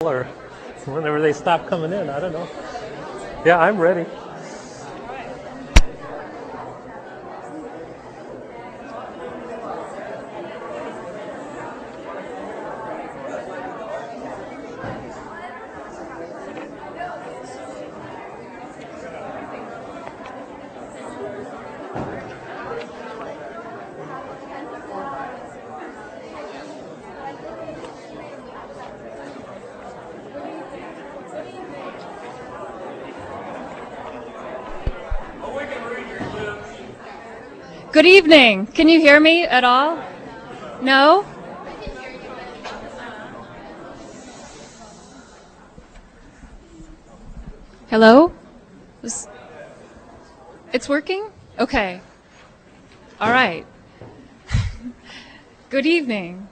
or whenever they stop coming in. I don't know. Yeah, I'm ready. Good evening. Can you hear me at all? No? Hello? It's working? Okay. All right. Good evening.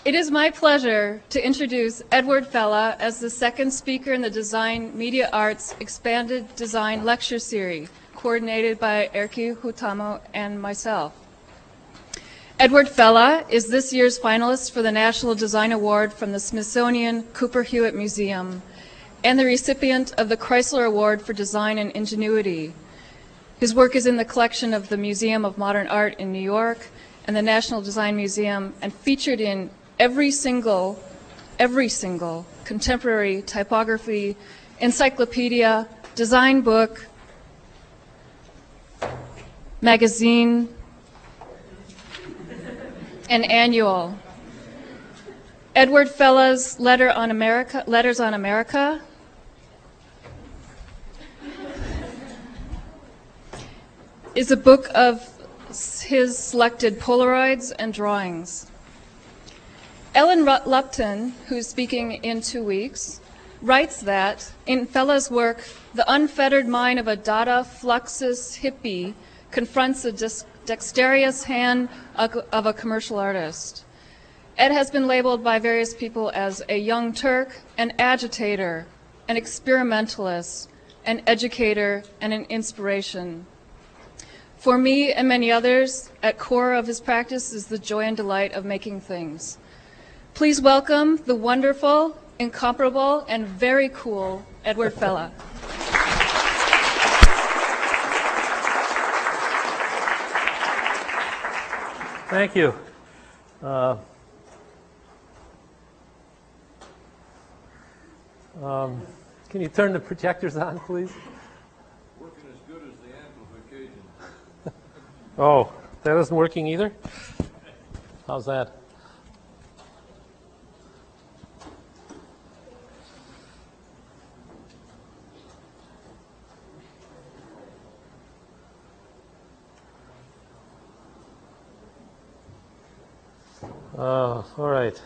It is my pleasure to introduce Edward Fella as the second speaker in the Design Media Arts Expanded Design Lecture Series, coordinated by Erki Hutamo and myself. Edward Fella is this year's finalist for the National Design Award from the Smithsonian Cooper Hewitt Museum and the recipient of the Chrysler Award for Design and Ingenuity. His work is in the collection of the Museum of Modern Art in New York and the National Design Museum and featured in every single contemporary typography, encyclopedia, design book, magazine, and annual. Edward Fella's Letters on America is a book of his selected Polaroids and drawings. Ellen Lupton, who's speaking in 2 weeks, writes that in Fella's work, the unfettered mind of a Dada Fluxus hippie confronts the dexterous hand of a commercial artist. Ed has been labeled by various people as a young Turk, an agitator, an experimentalist, an educator, and an inspiration. For me and many others, at core of his practice is the joy and delight of making things. Please welcome the wonderful, incomparable, and very cool Edward Fella. Thank you. Can you turn the projectors on, please? Working as good as the amplification. Oh, that isn't working either? How's that? All right.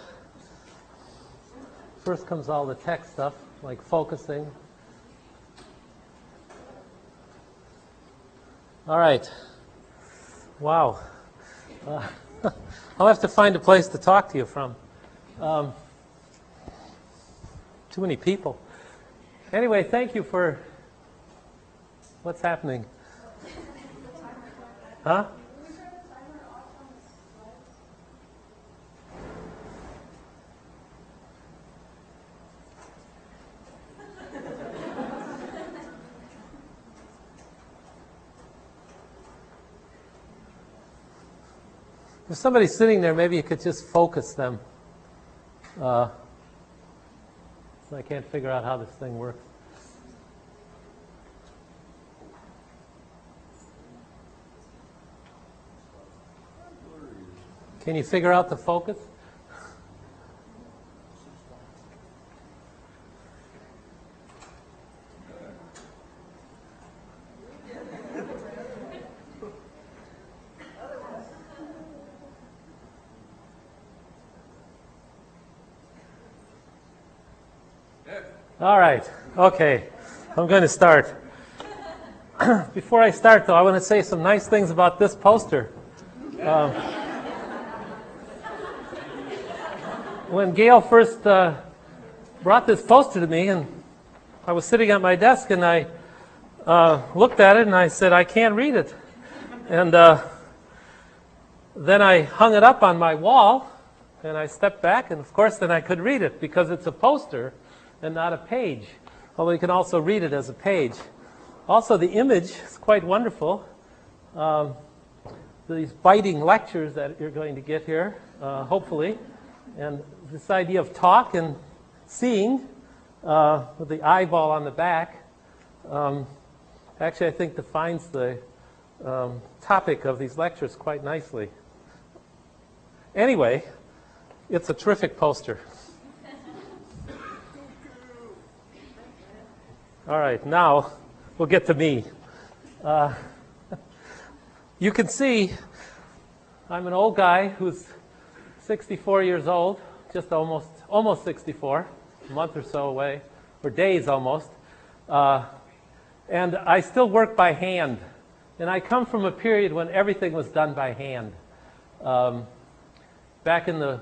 First comes all the tech stuff, like focusing. All right. Wow. I'll have to find a place to talk to you from. Too many people. Anyway, thank you for... What's happening? Huh? If somebody's sitting there, maybe you could just focus them. So I can't figure out how this thing works. Can you figure out the focus? All right. Okay. I'm going to start. Before I start, though, I want to say some nice things about this poster. When Gail first brought this poster to me, and I was sitting at my desk, and I looked at it, and I said, I can't read it. And then I hung it up on my wall, and I stepped back, and of course then I could read it because it's a poster and not a page, although you can also read it as a page. Also, the image is quite wonderful. These biting lectures that you're going to get here, hopefully, and this idea of talk and seeing with the eyeball on the back, actually I think defines the topic of these lectures quite nicely. Anyway, it's a terrific poster. All right, now we'll get to me. You can see I'm an old guy who's 64 years old, just almost 64, a month or so away, or days almost. And I still work by hand. And I come from a period when everything was done by hand. Back in the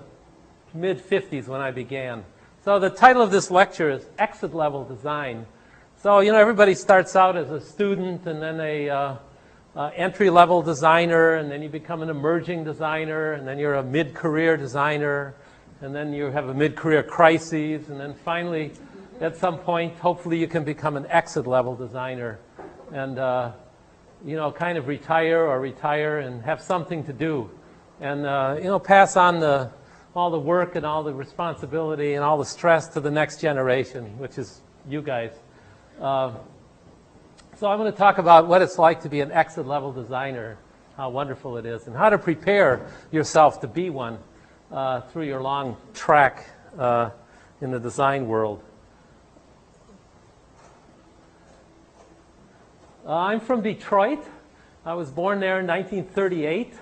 mid-50s when I began. So the title of this lecture is Exit Level Design. So, you know, everybody starts out as a student and then a entry-level designer, and then you become an emerging designer, and then you're a mid-career designer, and then you have a mid-career crisis, and then finally, at some point, hopefully you can become an exit-level designer and, you know, kind of retire and have something to do. And, you know, pass on all the work and all the responsibility and all the stress to the next generation, which is you guys. So I'm going to talk about what it's like to be an exit-level designer, how wonderful it is, and how to prepare yourself to be one through your long track in the design world. I'm from Detroit. I was born there in 1938.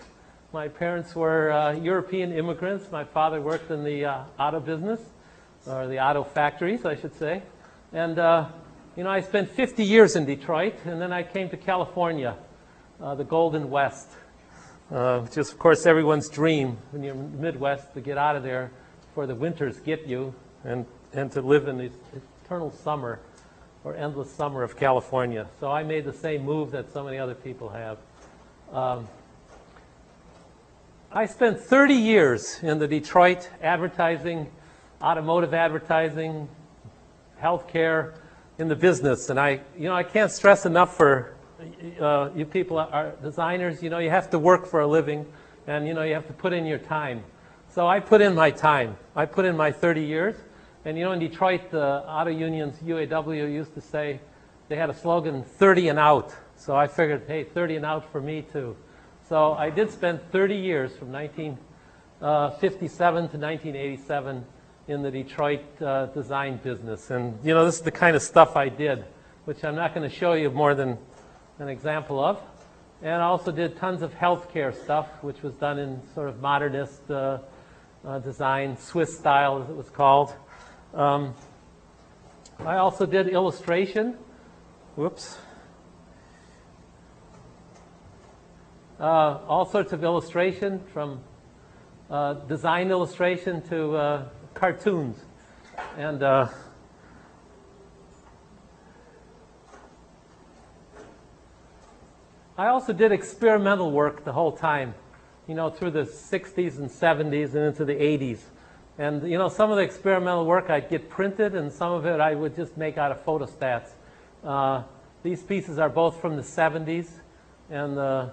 My parents were European immigrants. My father worked in the auto business, or the auto factories, I should say. And, you know, I spent 50 years in Detroit, and then I came to California, the Golden West, which is, of course, everyone's dream when you're in the Midwest to get out of there before the winters get you and to live in the eternal summer or endless summer of California. So I made the same move that so many other people have. I spent 30 years in the Detroit advertising, automotive advertising, healthcare, in the business. And I can't stress enough for you people are designers, you know, you have to work for a living, and, you know, you have to put in your time. So I put in my time. I put in my 30 years. And, you know, in Detroit, the auto unions, UAW, used to say, they had a slogan, 30 and out. So I figured, hey, 30 and out for me too. So I did spend 30 years from 1957 to 1987 in the Detroit design business. And, you know, this is the kind of stuff I did, which I'm not going to show you more than an example of. And I also did tons of healthcare stuff, which was done in sort of modernist design, Swiss style as it was called. I also did illustration. Whoops. All sorts of illustration, from design illustration to cartoons. And I also did experimental work the whole time, you know, through the 60s and 70s and into the 80s. And, you know, some of the experimental work I'd get printed, and some of it I would just make out of photostats. These pieces are both from the 70s, and the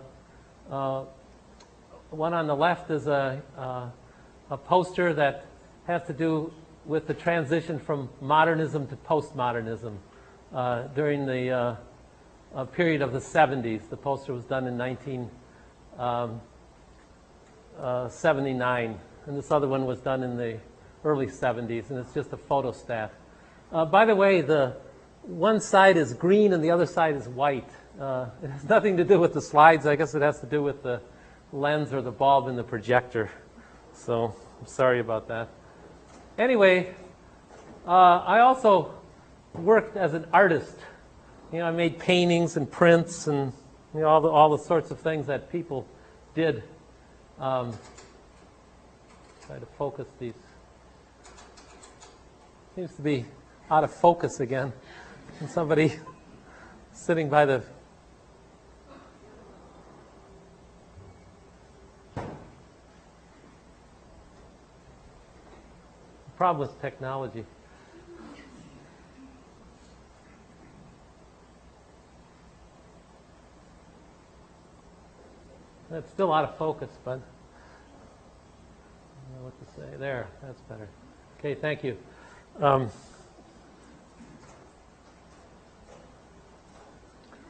one on the left is a poster that has to do with the transition from modernism to postmodernism during the period of the 70s. The poster was done in 1979, and this other one was done in the early 70s, and it's just a photostat. By the way, the one side is green and the other side is white. It has nothing to do with the slides. I guess it has to do with the lens or the bulb in the projector. So I'm sorry about that. Anyway, I also worked as an artist. You know, I made paintings and prints and, you know, all the sorts of things that people did. Try to focus these. Seems to be out of focus again. And somebody sitting by the... problem with technology. That's still out of focus, but I don't know what to say. There, that's better. Okay, thank you. All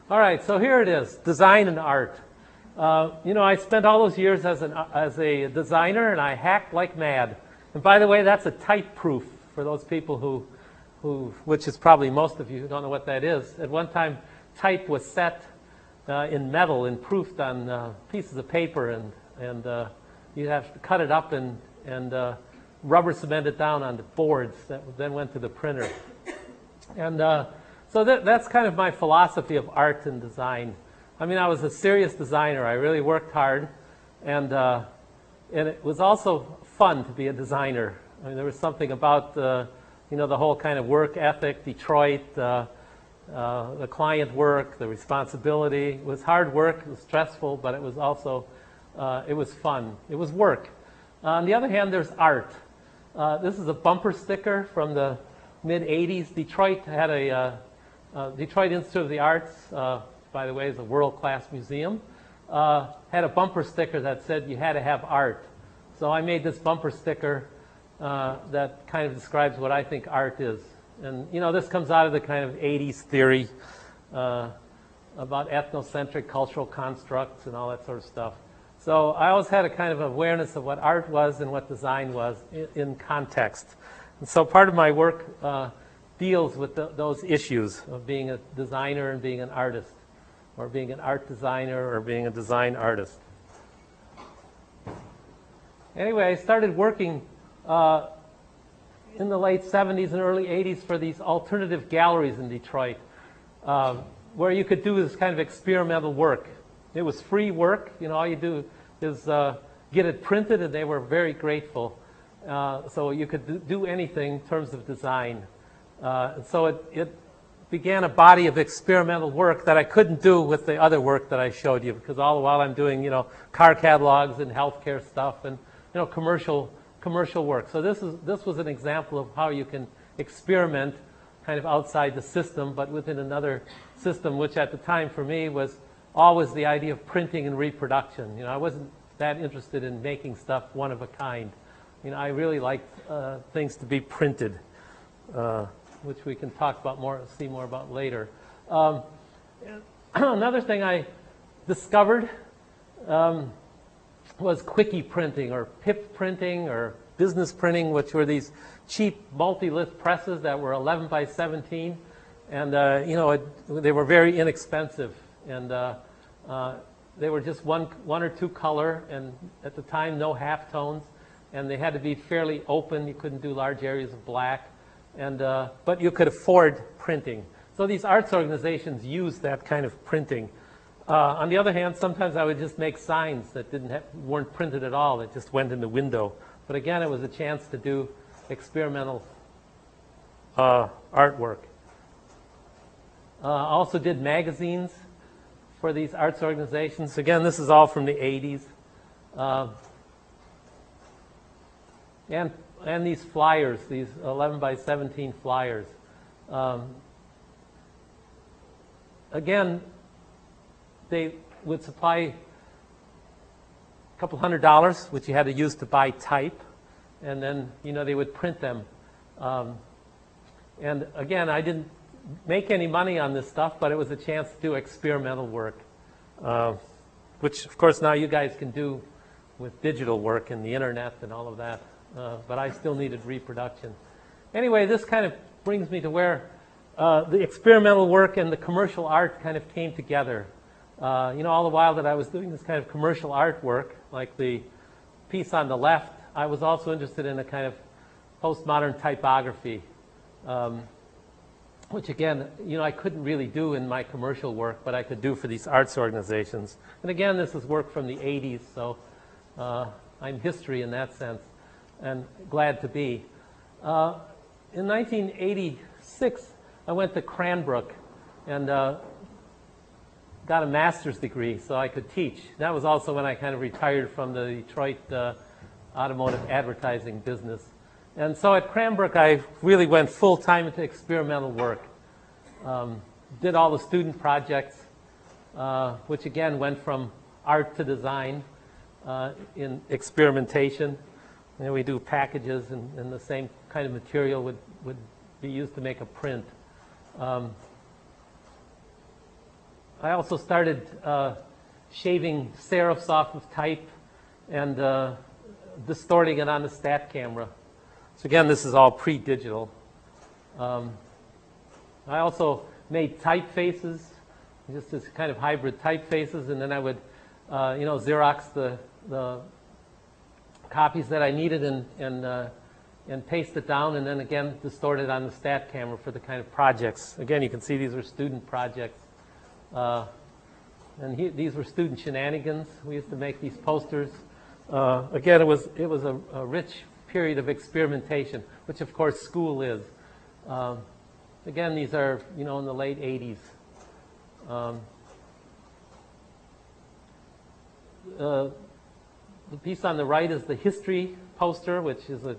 right, so here it is, design and art. You know, I spent all those years as a designer, and I hacked like mad. And by the way, that's a type proof for those people who, which is probably most of you who don't know what that is. At one time, type was set in metal and proofed on pieces of paper, and you'd have to cut it up and rubber cement it down onto boards that then went to the printer. And so that's kind of my philosophy of art and design. I mean, I was a serious designer. I really worked hard, and it was also fun to be a designer. I mean, there was something about you know, the whole kind of work ethic, Detroit, the client work, the responsibility. It was hard work, it was stressful, but it was also, it was fun. It was work. On the other hand, there's art. This is a bumper sticker from the mid-'80s. Detroit had Detroit Institute of the Arts, by the way, is a world-class museum, had a bumper sticker that said you had to have art. So I made this bumper sticker that kind of describes what I think art is. And, you know, this comes out of the kind of 80s theory about ethnocentric cultural constructs and all that sort of stuff. So I always had a kind of awareness of what art was and what design was in context. And so part of my work deals with those issues of being a designer and being an artist, or being an art designer or being a design artist. Anyway, I started working in the late 70s and early 80s for these alternative galleries in Detroit, where you could do this kind of experimental work. It was free work. You know, all you do is get it printed, and they were very grateful. So you could do anything in terms of design. So it began a body of experimental work that I couldn't do with the other work that I showed you, because all the while I'm doing, you know, car catalogs and healthcare stuff and, you know, commercial work. So this was an example of how you can experiment kind of outside the system, but within another system, which at the time for me was always the idea of printing and reproduction. You know, I wasn't that interested in making stuff one of a kind. You know, I really liked things to be printed, which we can talk about more, see more about later. Another thing I discovered was quickie printing, or pip printing, or business printing, which were these cheap multi-lith presses that were 11 by 17, and you know, they were very inexpensive, and they were just one or two color, and at the time no halftones, and they had to be fairly open. You couldn't do large areas of black, and but you could afford printing. So these arts organizations used that kind of printing. On the other hand, sometimes I would just make signs that weren't printed at all, that just went in the window. But again, it was a chance to do experimental artwork. Also did magazines for these arts organizations. Again, this is all from the 80s. And these flyers, these 11 by 17 flyers. Again, they would supply a couple $100, which you had to use to buy type, and then, you know, they would print them. And again, I didn't make any money on this stuff, but it was a chance to do experimental work, which, of course, now you guys can do with digital work and the internet and all of that. But I still needed reproduction. Anyway, this kind of brings me to where the experimental work and the commercial art kind of came together. You know, all the while that I was doing this kind of commercial artwork, like the piece on the left, I was also interested in a kind of postmodern typography, which again, you know, I couldn't really do in my commercial work, but I could do for these arts organizations. And again, this is work from the 80s, so I'm history in that sense, and glad to be. In 1986, I went to Cranbrook and got a master's degree so I could teach. That was also when I kind of retired from the Detroit automotive advertising business. And so at Cranbrook, I really went full-time into experimental work. Did all the student projects, which again went from art to design in experimentation. And we do packages, and the same kind of material would be used to make a print. I also started shaving serifs off of type and distorting it on the stat camera. So again, this is all pre-digital. I also made typefaces, just as kind of hybrid typefaces, and then I would, Xerox the copies that I needed and paste it down, and then again distort it on the stat camera for the kind of projects. Again, you can see these are student projects. These were student shenanigans. We used to make these posters. Again, it was a rich period of experimentation, which of course school is. Again, these are in the late 80s. The piece on the right is the history poster, which is a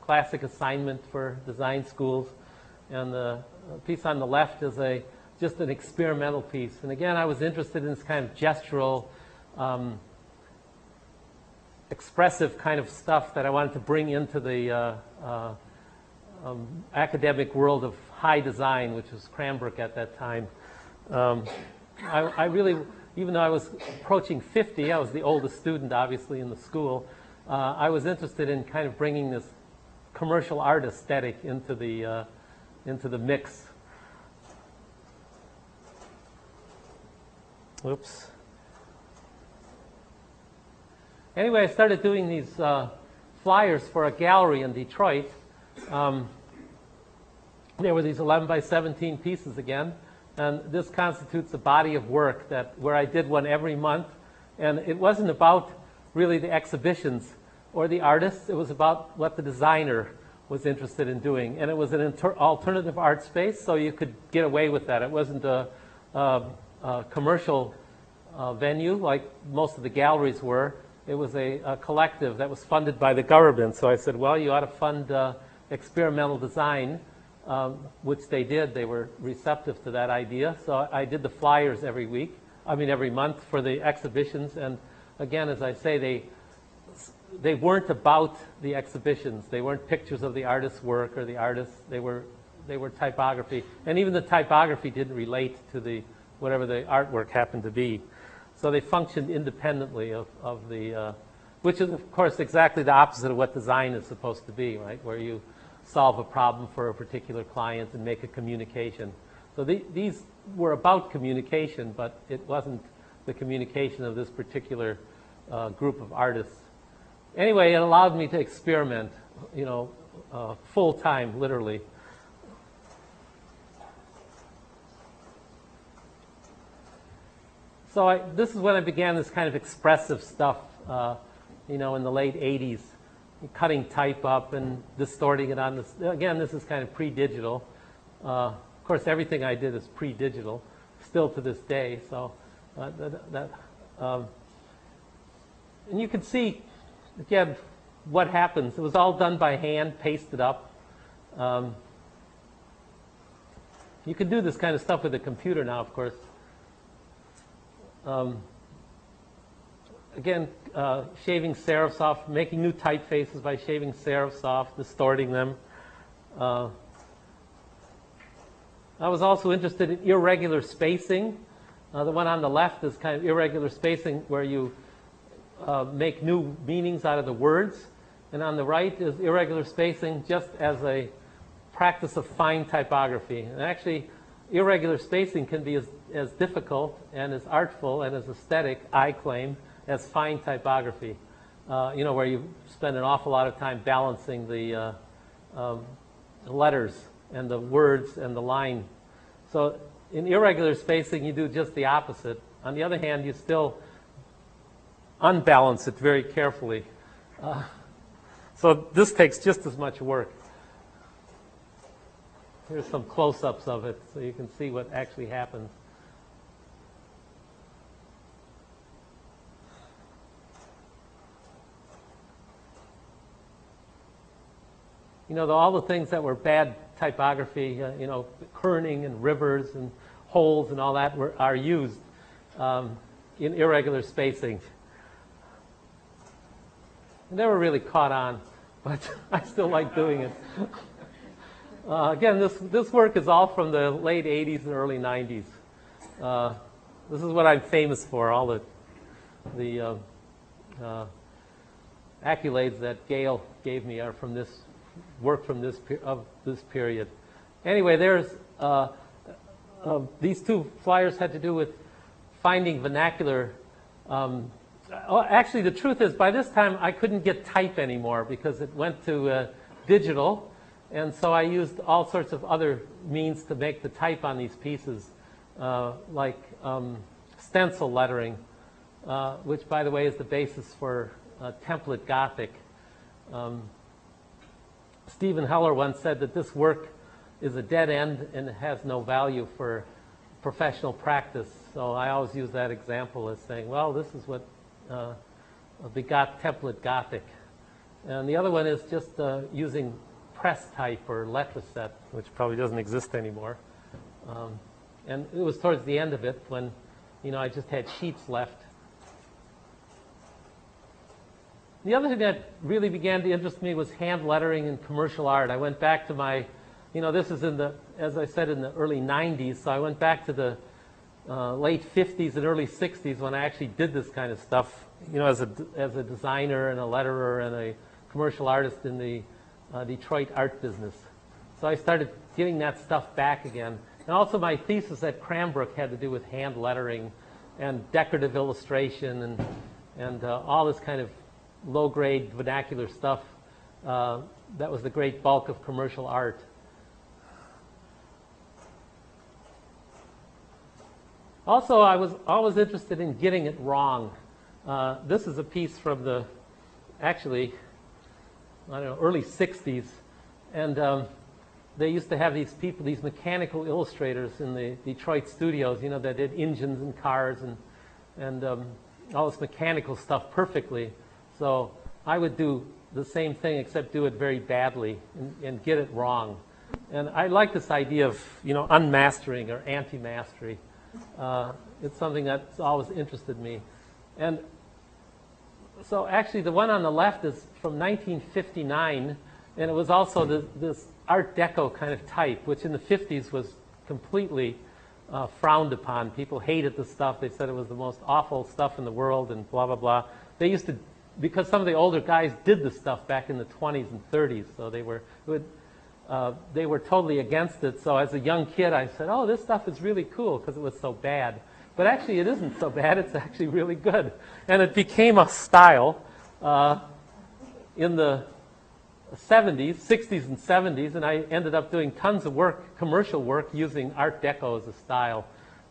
classic assignment for design schools, and the piece on the left is just an experimental piece. And again, I was interested in this kind of gestural, expressive kind of stuff that I wanted to bring into the academic world of high design, which was Cranbrook at that time. I really, even though I was approaching 50, I was the oldest student, obviously, in the school. I was interested in kind of bringing this commercial art aesthetic into the mix. Oops. Anyway, I started doing these flyers for a gallery in Detroit. There were these 11 by 17 pieces again, and this constitutes a body of work where I did one every month. And it wasn't about really the exhibitions or the artists. It was about what the designer was interested in doing. And it was an alternative art space, so you could get away with that. It wasn't a commercial venue like most of the galleries were. It was a collective that was funded by the government. So I said, well, you ought to fund experimental design, which they did. They were receptive to that idea. So I did the flyers every month for the exhibitions. And again, as I say, they weren't about the exhibitions. They weren't pictures of the artist's work or the artists. They were typography. And even the typography didn't relate to whatever the artwork happened to be. So they functioned independently of the, which is, of course, exactly the opposite of what design is supposed to be, right? Where you solve a problem for a particular client and make a communication. So these were about communication, but it wasn't the communication of this particular group of artists. Anyway, it allowed me to experiment, full time, literally. So this is when I began this kind of expressive stuff, in the late 80s, cutting type up and distorting it on this. Again, this is kind of pre-digital. Of course, everything I did is pre-digital, still to this day. So and you can see, again, what happens. It was all done by hand, pasted up. You can do this kind of stuff with a computer now, of course. Again, shaving serifs off, making new typefaces by shaving serifs off, distorting them. I was also interested in irregular spacing. The one on the left is kind of irregular spacing where you make new meanings out of the words. And on the right is irregular spacing just as a practice of fine typography. And actually, irregular spacing can be as difficult and as artful and as aesthetic, I claim, as fine typography. Where you spend an awful lot of time balancing the letters and the words and the line. So in irregular spacing, you do just the opposite. On the other hand, you still unbalance it very carefully. So this takes just as much work. Here's some close-ups of it so you can see what actually happens. You know, all the things that were bad typography, you know, kerning and rivers and holes and all that are used in irregular spacing. Never really caught on, but I still like doing it. Again, this work is all from the late 80s and early 90s. This is what I'm famous for, all the accolades that Gail gave me are from this work from this period. Anyway, there's these two flyers had to do with finding vernacular. Actually, the truth is, by this time, I couldn't get type anymore because it went to digital. And so I used all sorts of other means to make the type on these pieces, like stencil lettering, which, by the way, is the basis for template Gothic. Stephen Heller once said that this work is a dead end and it has no value for professional practice. So I always use that example as saying, well, this is what begot template Gothic. And the other one is just using press type or letraset, which probably doesn't exist anymore. And it was towards the end of it when, you know, I just had sheets left. The other thing that really began to interest me was hand lettering and commercial art. I went back to my, you know, this is in the, as I said, in the early 90s, so I went back to the late 50s and early 60s when I actually did this kind of stuff, you know, as a designer and a letterer and a commercial artist in the Detroit art business. So I started getting that stuff back again. And also my thesis at Cranbrook had to do with hand lettering and decorative illustration and all this kind of low-grade vernacular stuff. That was the great bulk of commercial art. Also, I was always interested in getting it wrong. This is a piece from the, actually, I don't know, early 60s. And they used to have these people, these mechanical illustrators in the Detroit studios, you know, that did engines and cars and all this mechanical stuff perfectly. So I would do the same thing except do it very badly and get it wrong. And I like this idea of, you know, unmastering or anti-mastery. It's something that's always interested me. And so actually the one on the left is from 1959, and it was also this Art Deco kind of type, which in the 50s was completely frowned upon. People hated the stuff. They said it was the most awful stuff in the world and blah, blah, blah. They used to, because some of the older guys did this stuff back in the 20s and 30s, so they were totally against it. So as a young kid, I said, oh, this stuff is really cool because it was so bad. But actually, it isn't so bad. It's actually really good. And it became a style in the 70s, 60s, and 70s. And I ended up doing tons of work, commercial work, using Art Deco as a style.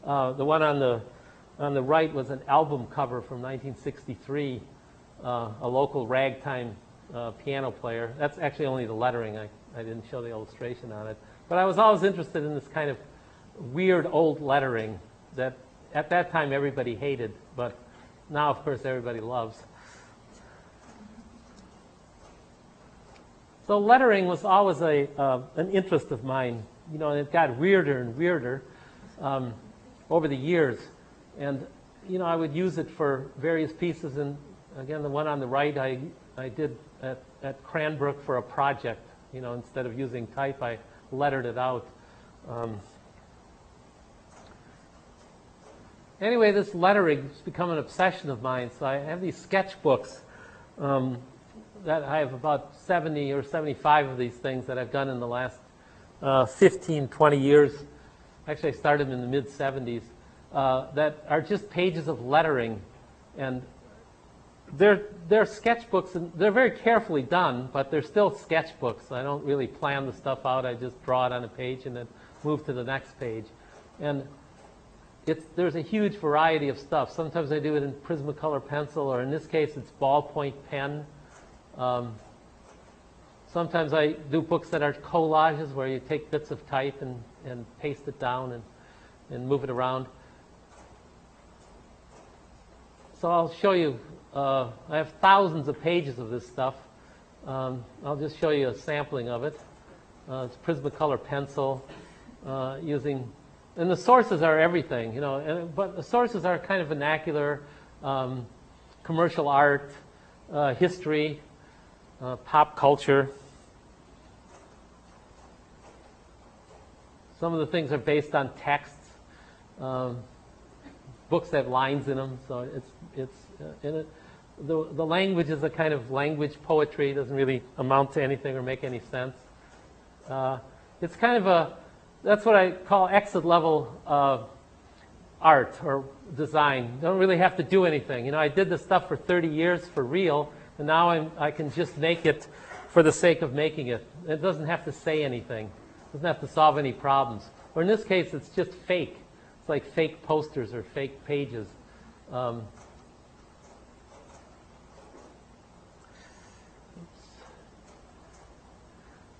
The one on the right was an album cover from 1963, a local ragtime piano player. That's actually only the lettering. I didn't show the illustration on it. But I was always interested in this kind of weird old lettering that at that time everybody hated, but now, of course, everybody loves. So lettering was always an interest of mine. You know, and it got weirder and weirder over the years. And, you know, I would use it for various pieces. And, again, the one on the right I did at Cranbrook for a project. You know, instead of using type, I lettered it out. Anyway, this lettering has become an obsession of mine. So I have these sketchbooks that I have about 70 or 75 of these things that I've done in the last 15, 20 years. Actually, I started in the mid-70s. That are just pages of lettering. And they're sketchbooks, and they're very carefully done, but they're still sketchbooks. I don't really plan the stuff out. I just draw it on a page and then move to the next page. And there's a huge variety of stuff. Sometimes I do it in Prismacolor pencil, or in this case, it's ballpoint pen. Sometimes I do books that are collages, where you take bits of type and paste it down and move it around. So I'll show you. I have thousands of pages of this stuff. I'll just show you a sampling of it. It's Prismacolor pencil using, and the sources are everything, you know, but the sources are kind of vernacular, commercial art, history, pop culture. Some of the things are based on texts, books that have lines in them, so the language is a kind of language poetry. It doesn't really amount to anything or make any sense. It's kind of that's what I call exit level art or design. Don't really have to do anything. You know, I did this stuff for 30 years for real, and now I can just make it for the sake of making it. It doesn't have to say anything. It doesn't have to solve any problems. Or in this case, it's just fake. It's like fake posters or fake pages.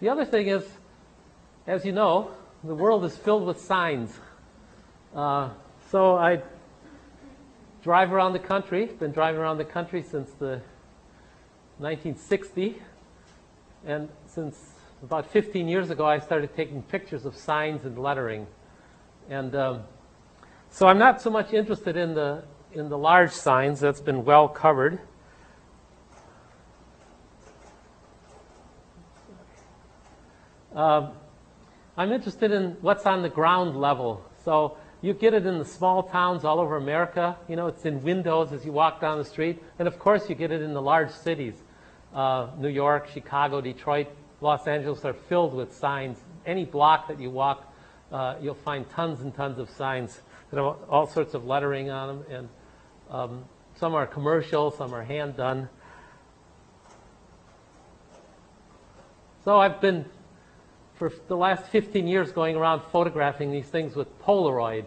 The other thing is, as you know, the world is filled with signs. So I drive around the country. Been driving around the country since the 1960, and since about 15 years ago, I started taking pictures of signs and lettering. And so I'm not so much interested in the large signs. That's been well covered. I'm interested in what's on the ground level. So you get it in the small towns all over America. You know, it's in windows as you walk down the street. And of course, you get it in the large cities. New York, Chicago, Detroit, Los Angeles are filled with signs. Any block that you walk, you'll find tons and tons of signs that have all sorts of lettering on them. And some are commercial, some are hand done. So I've been, for the last 15 years, going around photographing these things with Polaroid.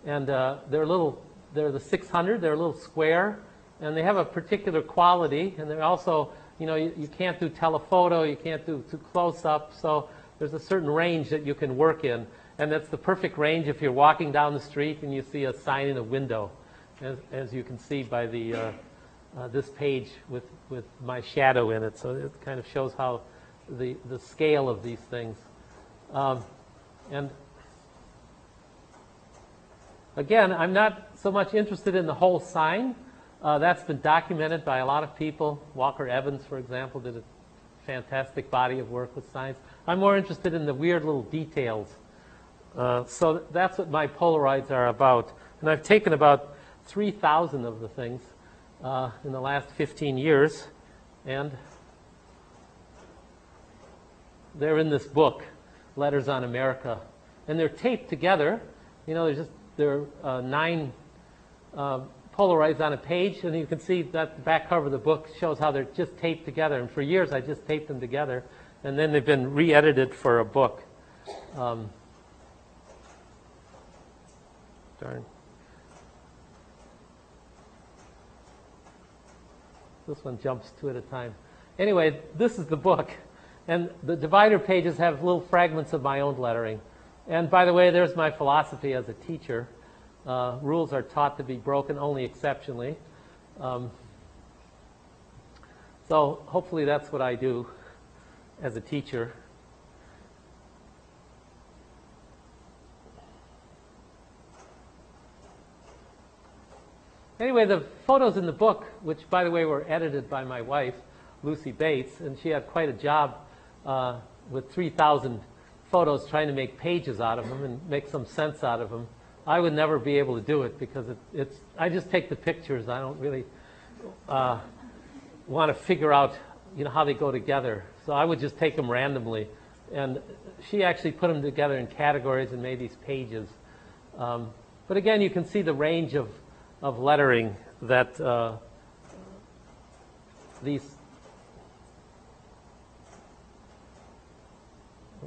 And they're the 600, they're a little square, and they have a particular quality, and they're also, you know, you can't do telephoto, you can't do too close up, so there's a certain range that you can work in. And that's the perfect range if you're walking down the street and you see a sign in a window, as you can see by this page with my shadow in it. So it kind of shows how the scale of these things. And again, I'm not so much interested in the whole sign. That's been documented by a lot of people. Walker Evans, for example, did a fantastic body of work with signs. I'm more interested in the weird little details. So that's what my Polaroids are about. And I've taken about 3,000 of the things in the last 15 years. And they're in this book, Letters on America. And they're taped together. You know, there are 9 Polaroids on a page, and you can see that the back cover of the book shows how they're just taped together. And for years, I just taped them together, and then they've been re-edited for a book. Darn. This one jumps 2 at a time. Anyway, this is the book, and the divider pages have little fragments of my own lettering. And by the way, there's my philosophy as a teacher. Rules are taught to be broken only exceptionally. So hopefully that's what I do as a teacher. Anyway, the photos in the book, which by the way were edited by my wife, Lucy Bates, and she had quite a job with 3,000 photos trying to make pages out of them and make some sense out of them. I would never be able to do it because I just take the pictures. I don't really want to figure out, you know, how they go together. So I would just take them randomly. And she actually put them together in categories and made these pages. But again, you can see the range of lettering that these.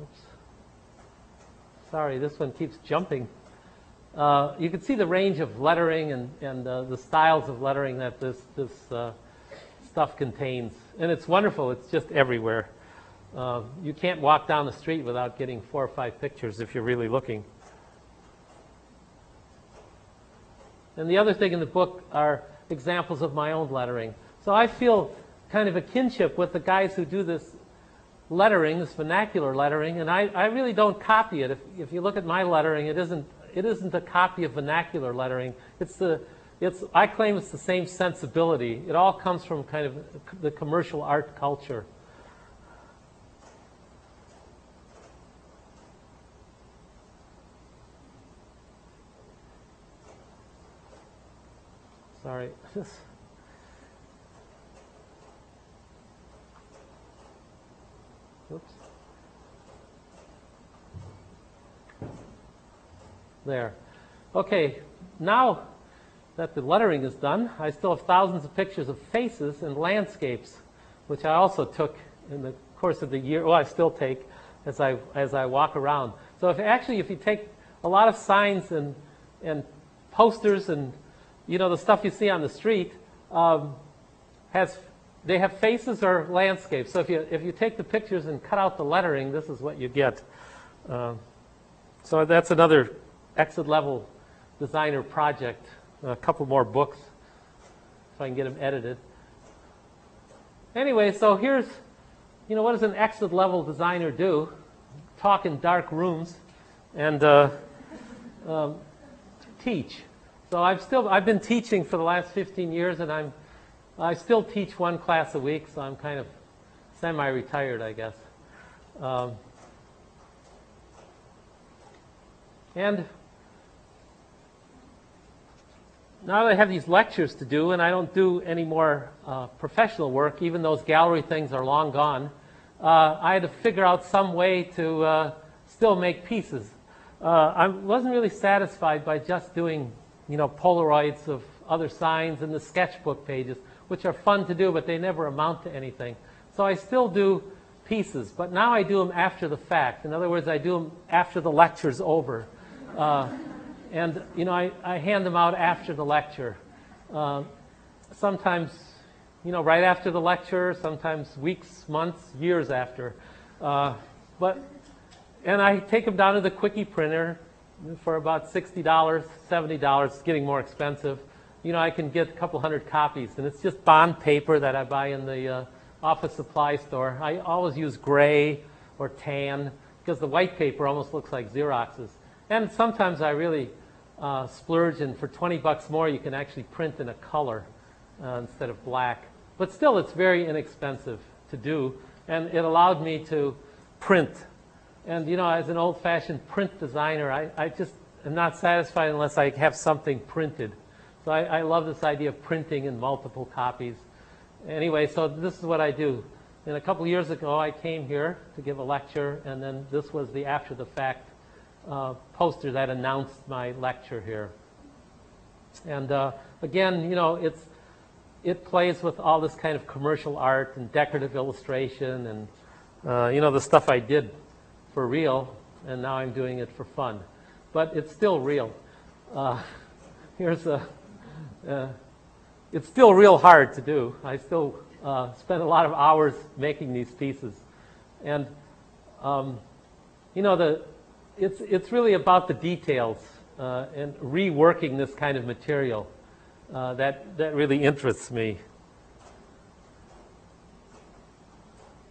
Oops. Sorry, this one keeps jumping. You can see the range of lettering and the styles of lettering that this stuff contains. And it's wonderful. It's just everywhere. You can't walk down the street without getting 4 or 5 pictures if you're really looking. And the other thing in the book are examples of my own lettering. So I feel kind of a kinship with the guys who do this lettering, this vernacular lettering, and I really don't copy it. If you look at my lettering, it isn't a copy of vernacular lettering. I claim it's the same sensibility. It all comes from kind of the commercial art culture. Sorry. Oops. There. Okay, now that the lettering is done, I still have thousands of pictures of faces and landscapes, which I also took in the course of the year. Well, I still take as I walk around. So if you take a lot of signs and posters and the stuff you see on the street, they have faces or landscapes. So if you take the pictures and cut out the lettering, this is what you get. So that's another exit level designer project. A couple more books, if I can get them edited. Anyway, so here's, what does an exit level designer do? Talk in dark rooms and teach. So I've been teaching for the last 15 years, and I still teach one class a week, so I'm kind of semi-retired, I guess. And now that I have these lectures to do, and I don't do any more professional work, even those gallery things are long gone, I had to figure out some way to still make pieces. I wasn't really satisfied by just doing Polaroids of other signs and the sketchbook pages, which are fun to do, but they never amount to anything. So I still do pieces, but now I do them after the fact. In other words, I do them after the lecture's over. And, I hand them out after the lecture. Sometimes, right after the lecture, sometimes weeks, months, years after. And I take them down to the Quickie printer for about $60, $70. It's getting more expensive. I can get a couple hundred copies, and it's just bond paper that I buy in the office supply store. I always use gray or tan because the white paper almost looks like Xerox's. And sometimes I really splurge, and for 20 bucks more, you can actually print in a color instead of black. But still, it's very inexpensive to do, and it allowed me to print. And, as an old-fashioned print designer, I just am not satisfied unless I have something printed. So I love this idea of printing in multiple copies. Anyway, so this is what I do. And a couple years ago, I came here to give a lecture, and then this was the after-the-fact poster that announced my lecture here. And again, it plays with all this kind of commercial art and decorative illustration and, the stuff I did for real, and now I'm doing it for fun. But it's still real. It's still real hard to do. I still spend a lot of hours making these pieces. And, it's really about the details and reworking this kind of material that really interests me.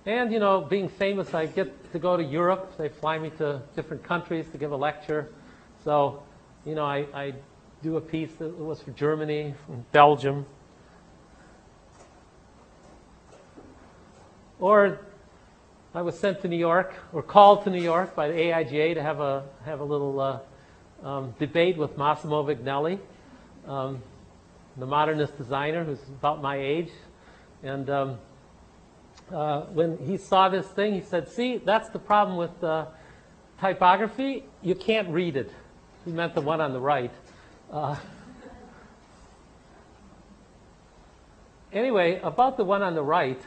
And, being famous, I get to go to Europe. They fly me to different countries to give a lecture. So, I do a piece that was for Germany, from Belgium. Or I was sent to New York, or called to New York by the AIGA to have a little debate with Massimo Vignelli, the modernist designer who's about my age. And when he saw this thing, he said, "See, that's the problem with typography. You can't read it." He meant the one on the right. Anyway, about the one on the right,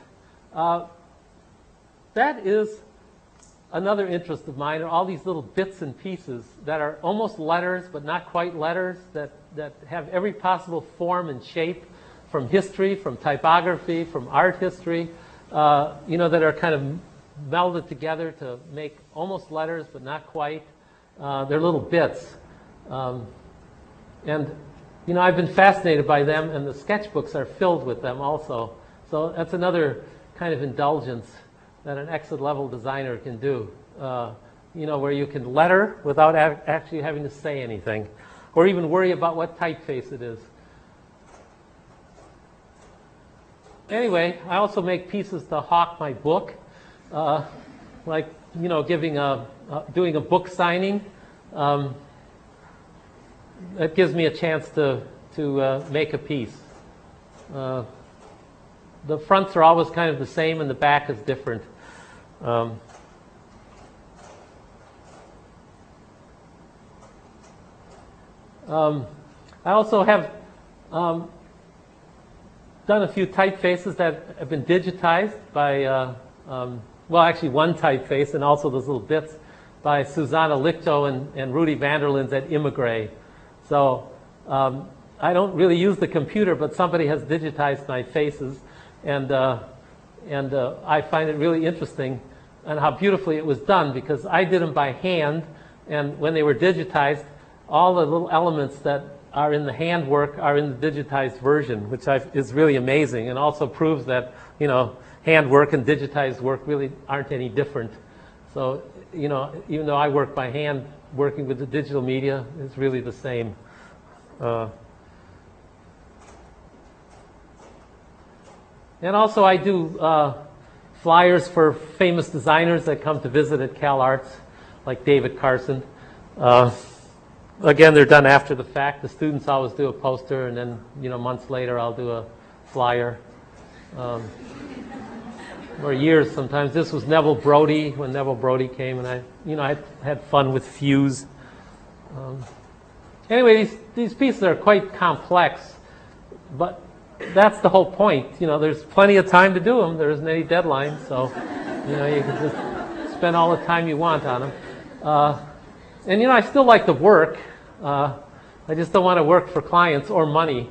that is another interest of mine, are all these little bits and pieces that are almost letters, but not quite letters, that have every possible form and shape from history, from typography, from art history, that are kind of melded together to make almost letters, but not quite. They're little bits. And, I've been fascinated by them, and the sketchbooks are filled with them also. So that's another kind of indulgence that an exit level designer can do. Where you can letter without actually having to say anything, or even worry about what typeface it is. Anyway, I also make pieces to hawk my book, like doing a book signing. That gives me a chance to make a piece. The fronts are always kind of the same, and the back is different. I also have done a few typefaces that have been digitized by, actually one typeface, and also those little bits by Susanna Lichto and Rudy Vanderlins at Immigrate. So I don't really use the computer, but somebody has digitized my faces, and I find it really interesting and how beautifully it was done, because I did them by hand, and when they were digitized, all the little elements that are in the handwork are in the digitized version, which is really amazing, and also proves that handwork and digitized work really aren't any different. So even though I work by hand, working with the digital media is really the same. And also I do flyers for famous designers that come to visit at CalArts, like David Carson. Again, they're done after the fact. The students always do a poster, and then months later I'll do a flyer. Or years sometimes. This was Neville Brody, when Neville Brody came, and I had fun with Fuse. Anyway, these pieces are quite complex, but that's the whole point. There's plenty of time to do them. There isn't any deadline, so you can just spend all the time you want on them. And I still like to work. I just don't want to work for clients or money.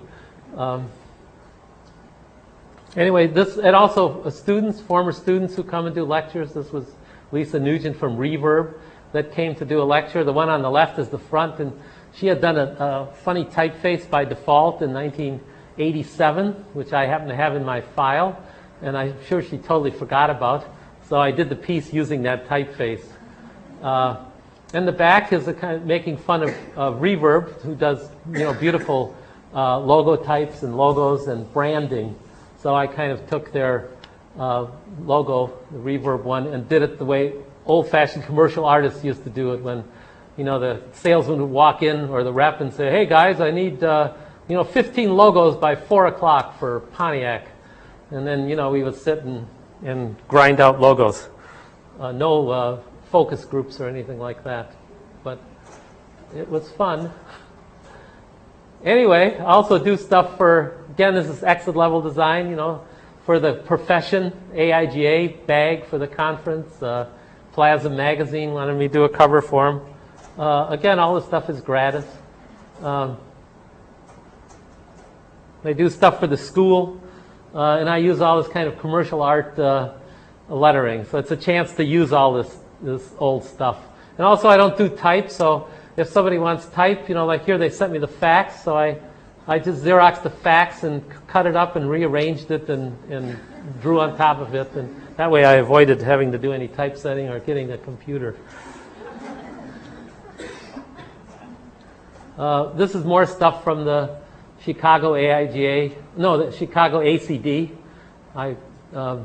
Anyway, and also former students who come and do lectures. This was Lisa Nugent from Reverb that came to do a lecture. The one on the left is the front, and she had done a funny typeface by default in 1987, which I happen to have in my file, and I'm sure she totally forgot about. So I did the piece using that typeface. And the back is a kind of making fun of Reverb, who does beautiful logo types and logos and branding. So I kind of took their logo, the Reverb one, and did it the way old-fashioned commercial artists used to do it, when the salesman would walk in, or the rep, and say, "Hey guys, I need 15 logos by 4 o'clock for Pontiac," and then we would sit and grind out logos. No focus groups or anything like that, but it was fun. Anyway, I also do stuff for, again, this is exit level design, for the profession, AIGA bag for the conference, Plaza Magazine wanted me to do a cover for them. Again, all this stuff is gratis. They do stuff for the school, and I use all this kind of commercial art lettering, so it's a chance to use all this old stuff. And also I don't do type, so if somebody wants type, like here they sent me the fax, so I just Xeroxed the fax and cut it up and rearranged it and drew on top of it, and that way I avoided having to do any typesetting or getting a computer. This is more stuff from the Chicago AIGA, no, the Chicago ACD. I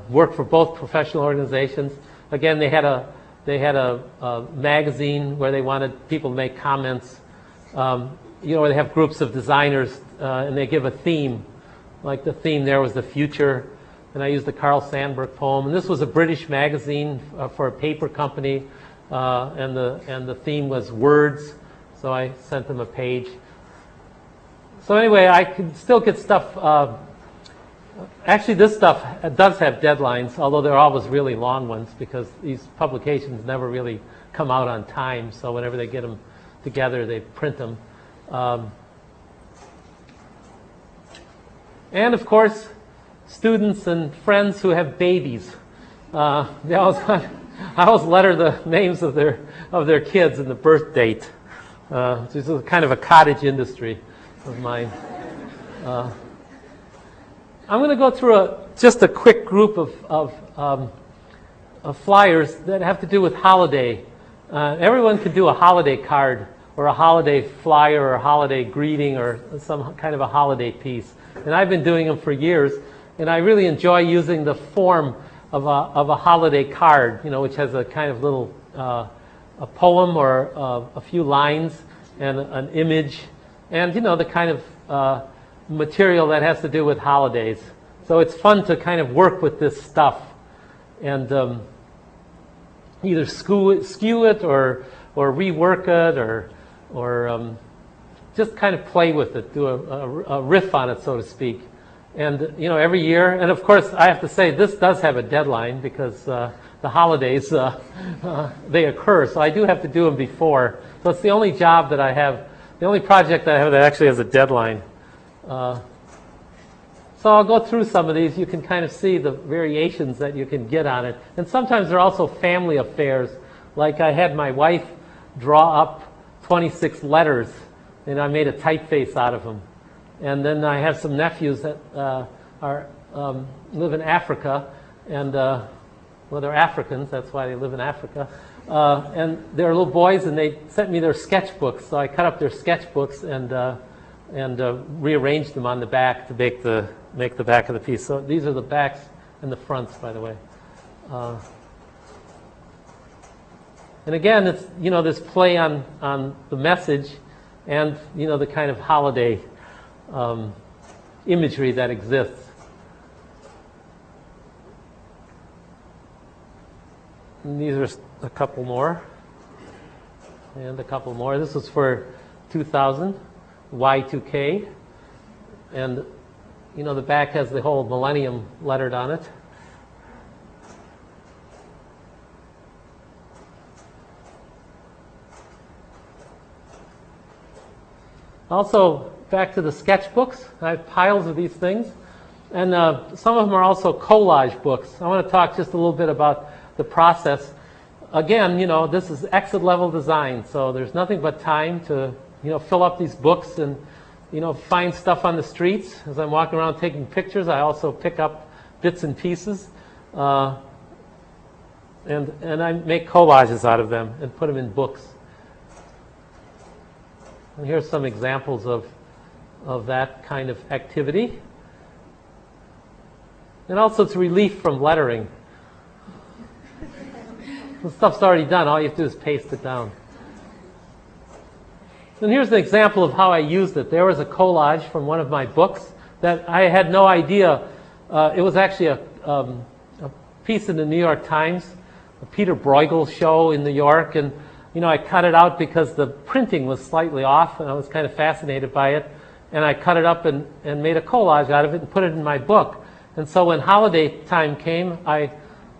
worked for both professional organizations. Again, they had a magazine where they wanted people to make comments, where they have groups of designers and they give a theme. Like the theme there was the future, and I used the Carl Sandburg poem. And this was a British magazine for a paper company, and the theme was words, so I sent them a page. So anyway, I can still get stuff. Actually, this stuff does have deadlines, although they're always really long ones, because these publications never really come out on time. So whenever they get them together, they print them. And of course, students and friends who have babies. I always letter the names of their kids and the birth date. This is kind of a cottage industry of mine. I'm going to go through just a quick group of flyers that have to do with holiday. Everyone can do a holiday card or a holiday flyer or a holiday greeting or some kind of a holiday piece. And I've been doing them for years, and I really enjoy using the form of a holiday card, which has a kind of little a poem or a few lines and an image, and the kind of material that has to do with holidays. So it's fun to kind of work with this stuff and either skew it or rework it or just kind of play with it, do a riff on it, so to speak. And every year, and of course I have to say this does have a deadline because the holidays they occur, so I do have to do them before. So it's the only job that I have, the only project that I have that actually has a deadline. So I'll go through some of these. You can kind of see the variations that you can get on it. And sometimes they're also family affairs. Like I had my wife draw up 26 letters, and I made a typeface out of them. And then I have some nephews that live in Africa, and well, they're Africans, that's why they live in Africa. And they're little boys, and they sent me their sketchbooks. So I cut up their sketchbooks and rearranged them on the back to make the back of the piece. So these are the backs and the fronts, by the way. And again, it's this play on the message and the kind of holiday imagery that exists. And these are a couple more, and a couple more. This was for 2000, Y2K, and the back has the whole millennium lettered on it. Also, back to the sketchbooks. I have piles of these things, and some of them are also collage books. I want to talk just a little bit about the process. Again, this is exit level design, so there's nothing but time to fill up these books and find stuff on the streets. As I'm walking around taking pictures, I also pick up bits and pieces, and I make collages out of them and put them in books. And here's some examples of that kind of activity. And also it's relief from lettering. The stuff's already done. All you have to do is paste it down. And here's an example of how I used it. There was a collage from one of my books that I had no idea. It was actually a piece in the New York Times, a Peter Bruegel show in New York. And, I cut it out because the printing was slightly off, and I was kind of fascinated by it. And I cut it up and made a collage out of it and put it in my book. And so when holiday time came, I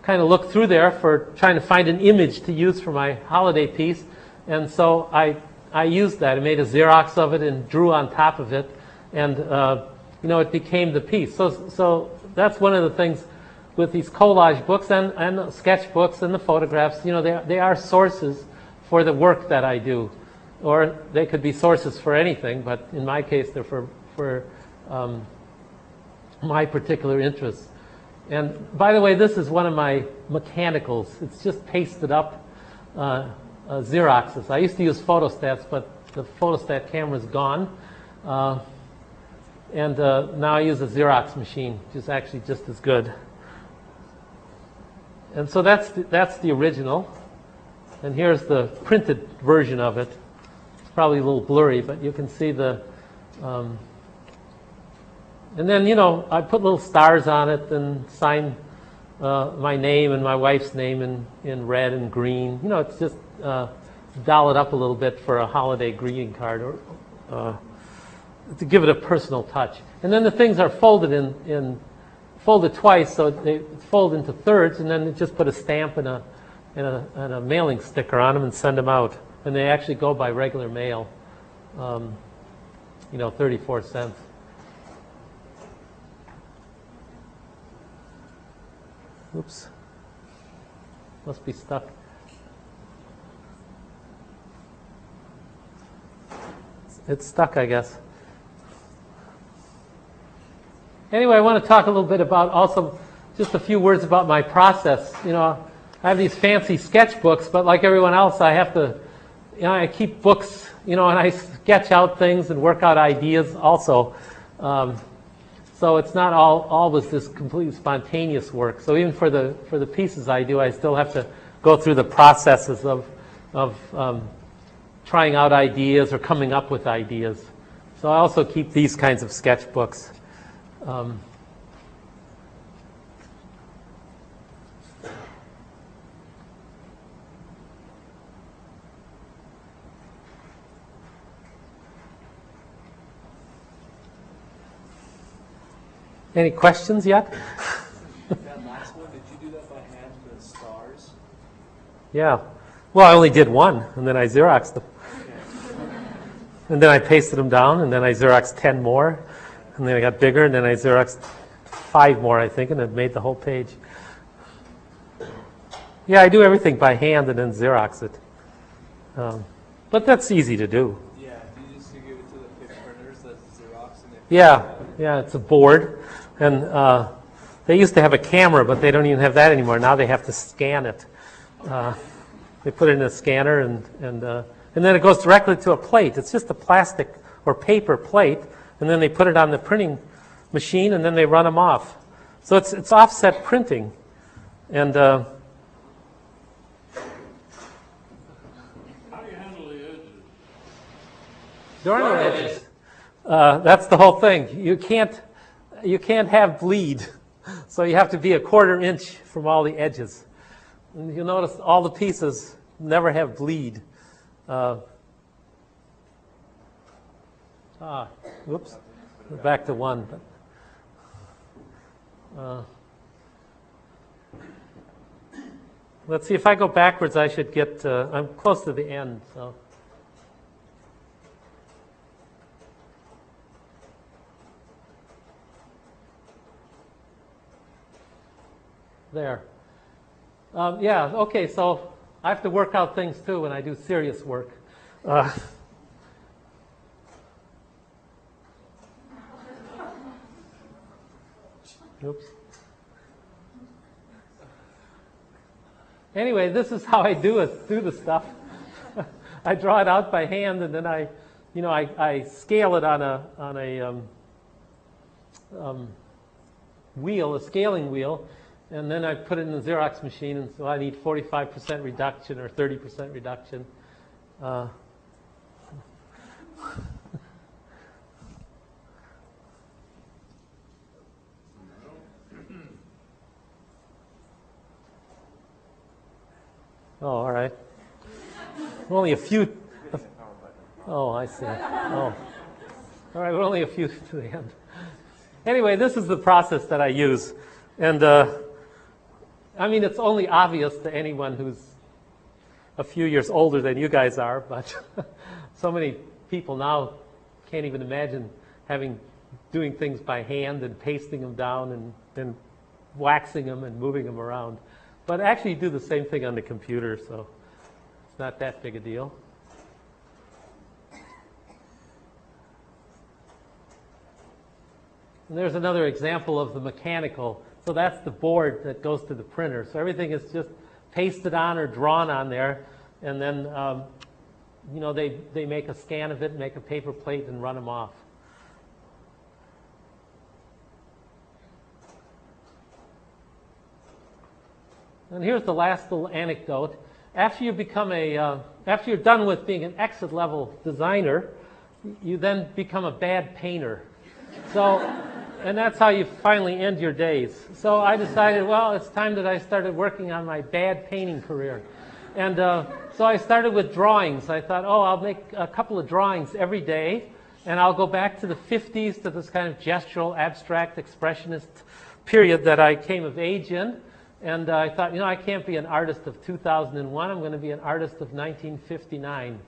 kind of looked through there for trying to find an image to use for my holiday piece. And so I used that. I made a Xerox of it and drew on top of it, and it became the piece. So that's one of the things with these collage books and sketchbooks and the photographs. They are sources for the work that I do, or they could be sources for anything. But in my case, they're for my particular interests. And by the way, this is one of my mechanicals. It's just pasted up. Xeroxes. I used to use photostats, but the photostat camera's gone. And now I use a Xerox machine, which is actually just as good. And so that's the original. And here's the printed version of it. It's probably a little blurry, but you can see the... and then, I put little stars on it and sign my name and my wife's name in red and green. It's just doll it up a little bit for a holiday greeting card, or to give it a personal touch. And then the things are folded folded twice, so they fold into thirds, and then you just put a stamp and a mailing sticker on them and send them out. And they actually go by regular mail, 34 cents. Oops. Must be stuck. It's stuck, I guess. Anyway, I want to talk a little bit about also just a few words about my process. You know, I have these fancy sketchbooks, but like everyone else, I have to, you know, I keep books, you know, and I sketch out things and work out ideas also. So it's not always this completely spontaneous work. So even for the pieces I do, I still have to go through the processes of trying out ideas or coming up with ideas. So I also keep these kinds of sketchbooks. Any questions yet? That last one, did you do that by hand, the stars? Yeah. Well, I only did one, and then I Xeroxed them. And then I pasted them down, and then I Xeroxed 10 more, and then I got bigger, and then I Xeroxed 5 more, I think, and it made the whole page. Yeah, I do everything by hand and then Xerox it. But that's easy to do. Yeah, do you just give it to the paper printers that's Xerox and it? Yeah, it's a board. And they used to have a camera, but they don't even have that anymore. Now they have to scan it. They put it in a scanner, and then it goes directly to a plate. It's just a plastic or paper plate, and then they put it on the printing machine, and then they run them off. So it's offset printing. And How do you handle the edges? there are no edges. That's the whole thing. You can't have bleed, so you have to be a 1/4 inch from all the edges. And you'll notice all the pieces never have bleed. Whoops, we're back to one. Let's see, if I go backwards, I should get, I'm close to the end, so. There. Yeah, okay, so I have to work out things too when I do serious work. Oops. Anyway, this is how I do the stuff. I draw it out by hand, and then I scale it on a wheel, a scaling wheel, and then I put it in the Xerox machine, and so I need 45% reduction or 30% reduction. Oh, all right. Only a few. Oh, I see. Oh. All right, we're only a few to the end. Anyway, this is the process that I use. And I mean, it's only obvious to anyone who's a few years older than you guys are, but so many people now can't even imagine doing things by hand and pasting them down and then waxing them and moving them around. But actually do the same thing on the computer, so it's not that big a deal. And there's another example of the mechanical. So that's the board that goes to the printer. So everything is just pasted on or drawn on there, and then they make a scan of it, make a paper plate, and run them off. And here's the last little anecdote. After you become after you're done with being an exit level designer, you then become a bad painter. So, and that's how you finally end your days. So I decided, well, it's time that I started working on my bad painting career. And so I started with drawings. I thought, oh, I'll make a couple of drawings every day, and I'll go back to the 50s, to this kind of gestural, abstract, expressionist period that I came of age in. And I thought, I can't be an artist of 2001. I'm going to be an artist of 1959,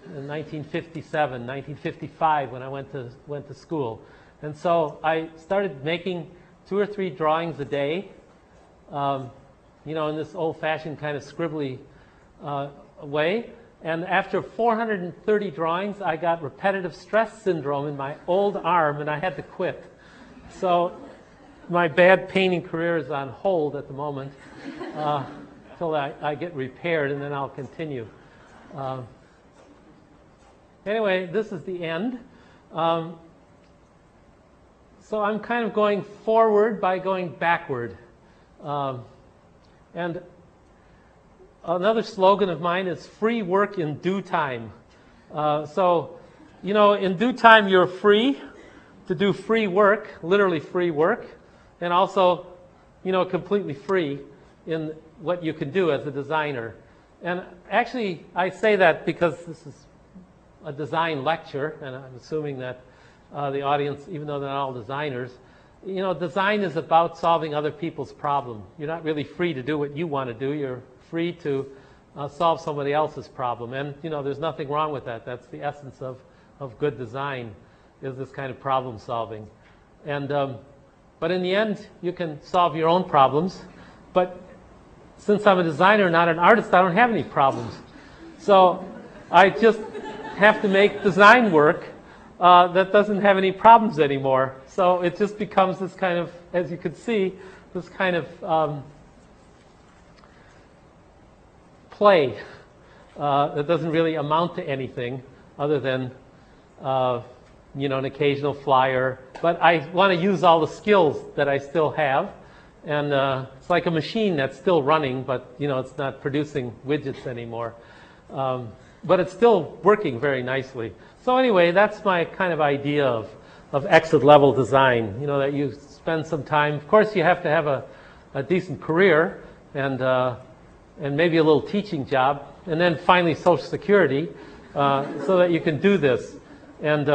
1957, 1955 when I went to school. And so I started making 2 or 3 drawings a day, in this old-fashioned kind of scribbly way. And after 430 drawings, I got repetitive stress syndrome in my old arm, and I had to quit. So my bad painting career is on hold at the moment until I get repaired, and then I'll continue. Anyway, this is the end. So I'm kind of going forward by going backward. And another slogan of mine is free work in due time. So, you know, in due time you're free to do free work, literally free work, and also, you know, completely free in what you can do as a designer. And actually, I say that because this is a design lecture, and I'm assuming that the audience, even though they're not all designers, you know, design is about solving other people's problem. You're not really free to do what you want to do. You're free to solve somebody else's problem. And, you know, there's nothing wrong with that. That's the essence of good design, is this kind of problem solving. And, but in the end, you can solve your own problems. But since I'm a designer, not an artist, I don't have any problems. So I just have to make design work that doesn't have any problems anymore. So it just becomes this kind of, as you can see, this kind of play that doesn't really amount to anything other than, you know, an occasional flyer. But I want to use all the skills that I still have. And it's like a machine that's still running, but, you know, it's not producing widgets anymore. But it's still working very nicely. So anyway, that's my kind of idea of exit level design. You know, that you spend some time. Of course, you have to have a decent career and maybe a little teaching job, and then finally Social Security, so that you can do this. And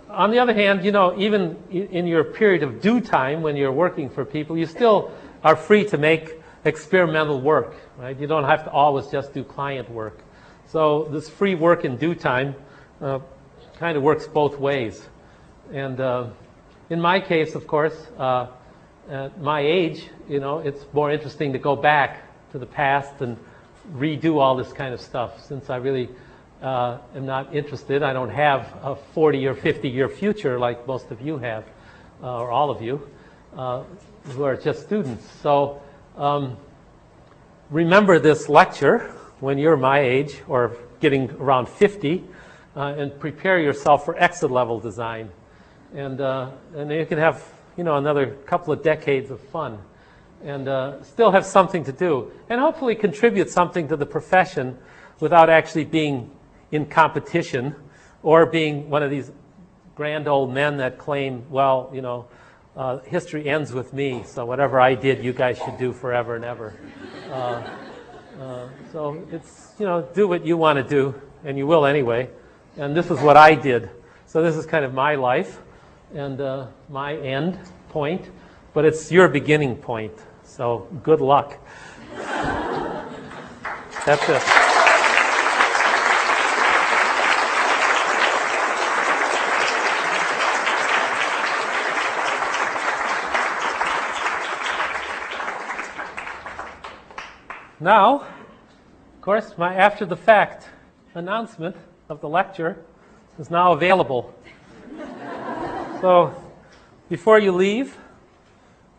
on the other hand, you know, even in your period of due time when you're working for people, you still are free to make experimental work, right? You don't have to always just do client work. So this free work in due time kind of works both ways. And in my case, of course, at my age, you know, it's more interesting to go back to the past and redo all this kind of stuff. Since I really am not interested, I don't have a 40 or 50-year future like most of you have, or all of you, who are just students. So remember this lecture when you're my age or getting around 50, and prepare yourself for exit level design. And you can have, you know, another couple of decades of fun and still have something to do, and hopefully contribute something to the profession without actually being in competition or being one of these grand old men that claim, well, you know, history ends with me, so whatever I did, you guys should do forever and ever. So it's, you know, do what you want to do, and you will anyway. And this is what I did. So this is kind of my life and my end point, but it's your beginning point. So good luck. That's it. Now, of course, my after-the-fact announcement of the lecture is now available. So, before you leave,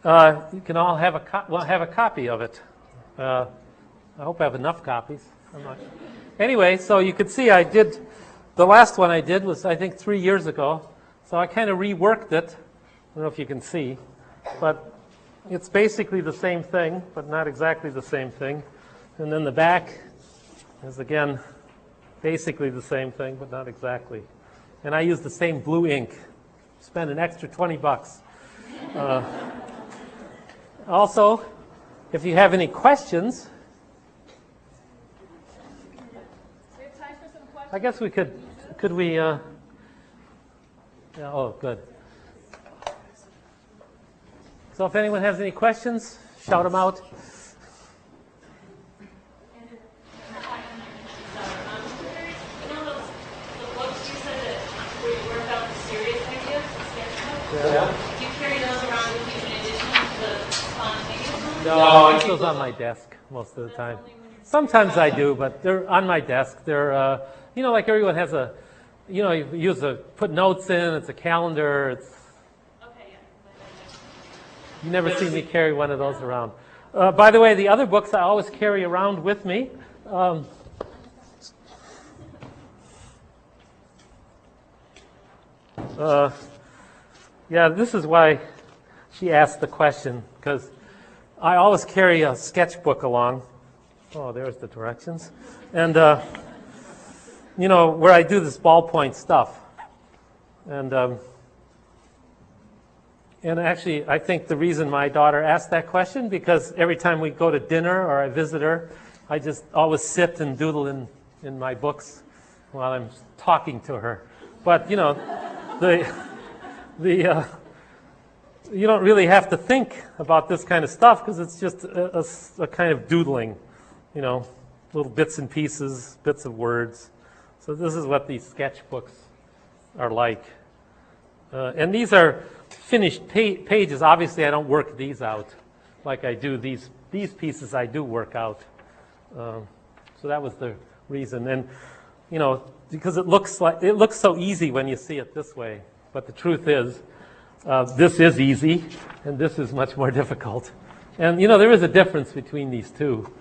you can all have a copy of it. I hope I have enough copies. I'm not. Anyway, so you could see the last one I did was, I think, 3 years ago. So I kind of reworked it. I don't know if you can see, but it's basically the same thing, but not exactly the same thing. And then the back is, again, basically the same thing, but not exactly. And I use the same blue ink. Spend an extra $20. Also, if you have any questions, We have time for some questions. I guess we could we, yeah, oh, good. So if anyone has any questions, shout them out. Yeah. Do you carry those around with you in addition to the spontaneous ones? No, I keep those on my desk most of the time. Sometimes I do, but they're on my desk. They're, you know, like everyone has a, you know, you put notes in, it's a calendar, it's. Okay, yeah. You never see me carry one of those around. By the way, the other books I always carry around with me. Yeah, this is why she asked the question, because I always carry a sketchbook along. Oh, there's the directions. And, you know, where I do this ballpoint stuff. And actually, I think the reason my daughter asked that question, because every time we go to dinner or I visit her, I just always sit and doodle in my books while I'm talking to her. But, you know, you don't really have to think about this kind of stuff because it's just a kind of doodling, you know, little bits and pieces, bits of words. So this is what these sketchbooks are like. And these are finished pages. Obviously, I don't work these out like I do these pieces. I do work out. So that was the reason. And, you know, because it looks so easy when you see it this way. But the truth is, this is easy, and this is much more difficult. And, you know, there is a difference between these two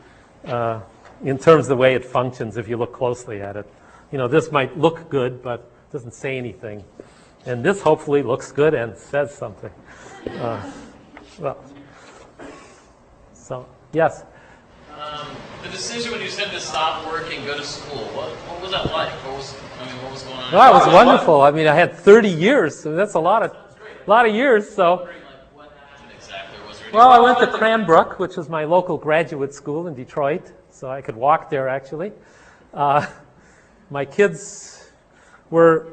in terms of the way it functions if you look closely at it. You know, this might look good, but doesn't say anything. And this hopefully looks good and says something. Well, so, yes? The decision when you said to stop work and go to school, what was that like? What was going on? Well, it was wonderful. I mean, I had 30 years, so that's a lot of years. So, What happened exactly? Was there any well, I went to Cranbrook, which was my local graduate school in Detroit, so I could walk there actually. My kids were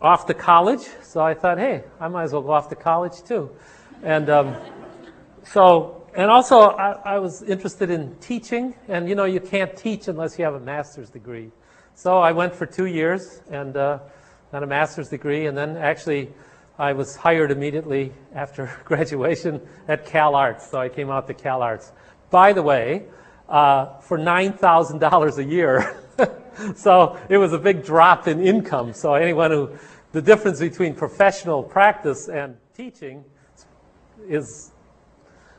off to college, so I thought, hey, I might as well go off to college too. And and also I was interested in teaching, and you know, you can't teach unless you have a master's degree. So I went for 2 years and got a master's degree, and then actually I was hired immediately after graduation at Cal Arts, so I came out to Cal Arts. By the way, for $9,000 a year. So it was a big drop in income. So the difference between professional practice and teaching is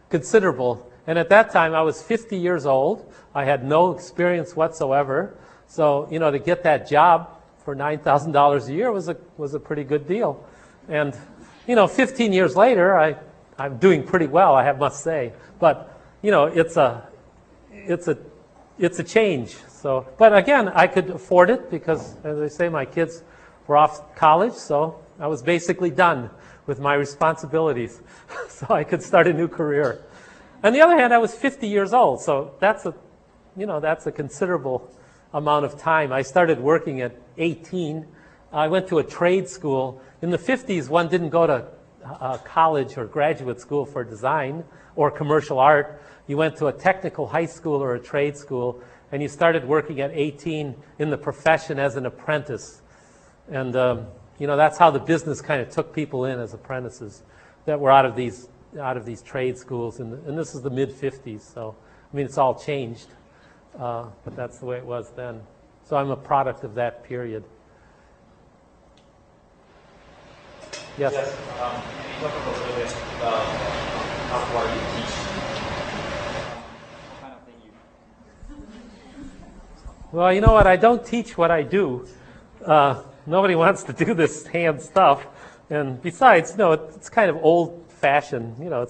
considerable. And at that time, I was 50 years old. I had no experience whatsoever. So, you know, to get that job for $9,000 a year was a pretty good deal. And, you know, 15 years later, I'm doing pretty well, I must say. But, you know, it's a change. So, but again, I could afford it because, as I say, my kids were off college, so I was basically done with my responsibilities. So I could start a new career. On the other hand, I was 50 years old, so that's a considerable amount of time. I started working at 18. I went to a trade school. In the 50s, one didn't go to college or graduate school for design or commercial art. You went to a technical high school or a trade school, and you started working at 18 in the profession as an apprentice. And, you know, that's how the business kind of took people in as apprentices that were out of these trade schools. And this is the mid-50s, so, I mean, it's all changed. But that's the way it was then. So I'm a product of that period. Yes? Yes. Can you talk a little bit about how far you teach? What kind of thing you... Well, you know what? I don't teach what I do. Nobody wants to do this hand stuff. And besides, no, it's kind of old-fashioned. You know,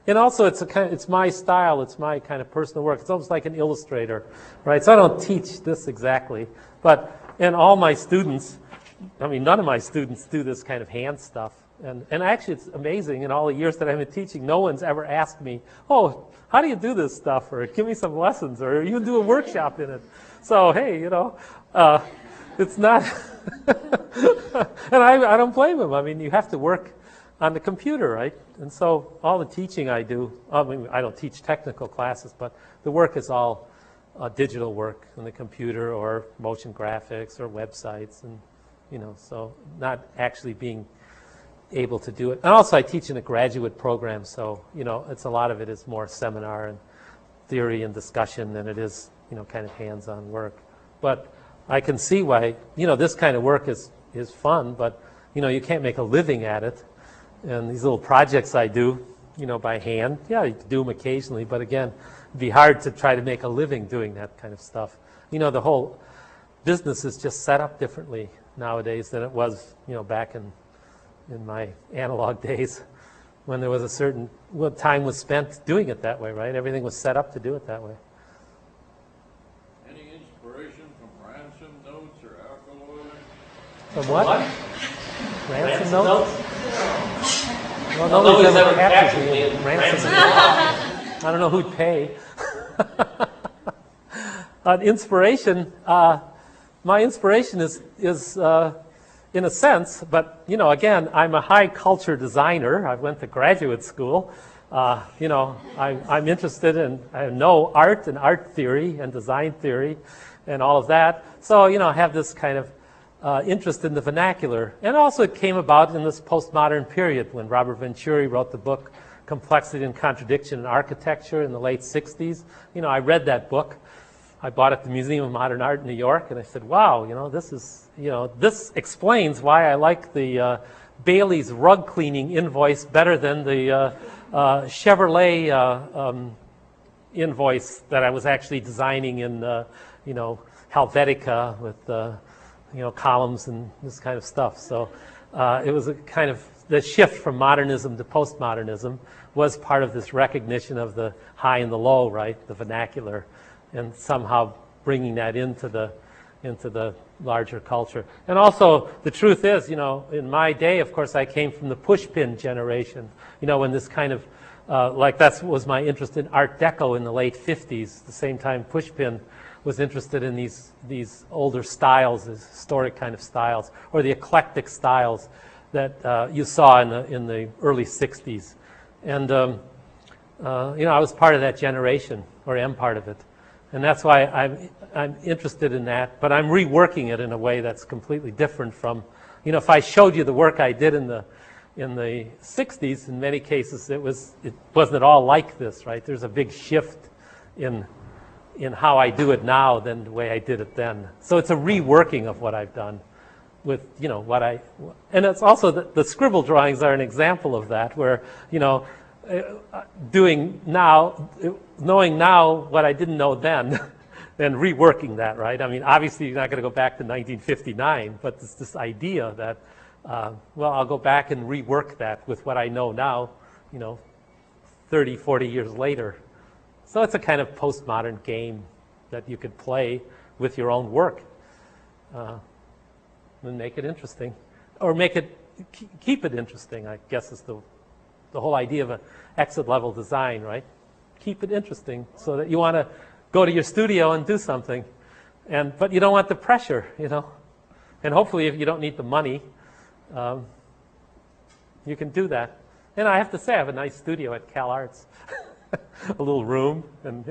and also it's my style. It's my kind of personal work. It's almost like an illustrator, right? So I don't teach this exactly. And all my students, I mean, none of my students do this kind of hand stuff. And actually, it's amazing. In all the years that I've been teaching, no one's ever asked me, oh, how do you do this stuff? Or give me some lessons, or you do a workshop in it. So, hey, you know, it's not, and I don't blame them. I mean, you have to work on the computer, right? And so all the teaching I do, I mean, I don't teach technical classes, but the work is all digital work on the computer or motion graphics or websites, and, you know, so not actually being able to do it. And also I teach in a graduate program, so, you know, a lot of it is more seminar and theory and discussion than it is, you know, kind of hands-on work. But I can see why, you know, this kind of work is fun, but, you know, you can't make a living at it. And these little projects I do, by hand. Yeah, you could do them occasionally, but again, it'd be hard to try to make a living doing that kind of stuff. The whole business is just set up differently nowadays than it was, back in my analog days, when there was a certain time was spent doing it that way, right? Everything was set up to do it that way. Any inspiration from ransom notes or alkaloids? From what? Ransom notes? Well, nobody's ever captured me in ransom notes. I don't know who'd pay. Inspiration, my inspiration is in a sense, but again, I'm a high culture designer. I went to graduate school. I'm interested in, I know art and art theory and design theory and all of that. So, I have this kind of interest in the vernacular. And also it came about in this postmodern period when Robert Venturi wrote the book Complexity and Contradiction in Architecture in the late 60s. I read that book. I bought it at the Museum of Modern Art in New York, and I said, wow, this explains why I like the Bailey's rug cleaning invoice better than the Chevrolet invoice that I was actually designing in, Helvetica with, columns and this kind of stuff. So it was a kind of, the shift from modernism to postmodernism was part of this recognition of the high and the low, right, the vernacular, and somehow bringing that into the larger culture. And also, the truth is, in my day, of course, I came from the pushpin generation, when this kind of, that was my interest in Art Deco in the late 50s, the same time pushpin was interested in these older styles, these historic kind of styles, or the eclectic styles that you saw in the early 60s. And, I was part of that generation, or am part of it. And that's why I'm interested in that, but I'm reworking it in a way that's completely different from, if I showed you the work I did in the 60s, in many cases it wasn't at all like this, right? There's a big shift in how I do it now than the way I did it then. So it's a reworking of what I've done with, and it's also the scribble drawings are an example of that, where, doing now, knowing now what I didn't know then, and reworking that, right? I mean, obviously you're not going to go back to 1959, but it's this idea that, I'll go back and rework that with what I know now, 30, 40 years later. So it's a kind of postmodern game that you could play with your own work and make it interesting, or keep it interesting, I guess is the whole idea of an exit level design, right? Keep it interesting so that you want to go to your studio and do something, but you don't want the pressure, and hopefully if you don't need the money, you can do that. And I have to say, I have a nice studio at Cal Arts, a little room, and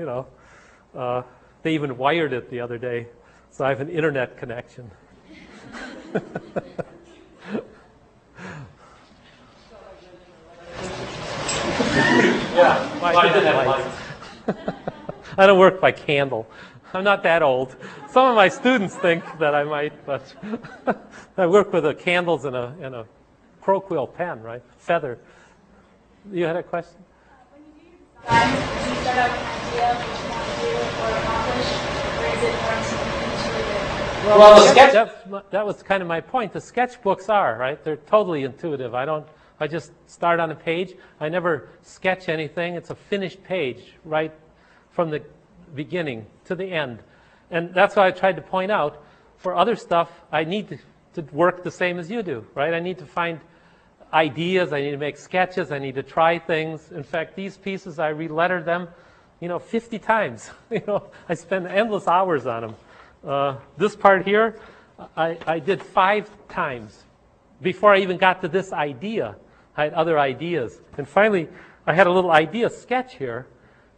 they even wired it the other day, so I have an internet connection. Yeah, I did have lights. I don't work by candle. I'm not that old. Some of my students think that I might, but I work with the candles and a crow-quill pen, right? Feather. You had a question? When you do your design, do you start out with an idea of what you want to do or accomplish, or is it more intuitive? Well, that was kind of my point. The sketchbooks are, right? They're totally intuitive. I just start on a page. I never sketch anything. It's a finished page right from the beginning to the end. And that's why I tried to point out, for other stuff, I need to work the same as you do, right? I need to find ideas. I need to make sketches. I need to try things. In fact, these pieces, I relettered them, 50 times. I spend endless hours on them. This part here, I did 5 times before I even got to this idea. I had other ideas. And finally, I had a little idea sketch here.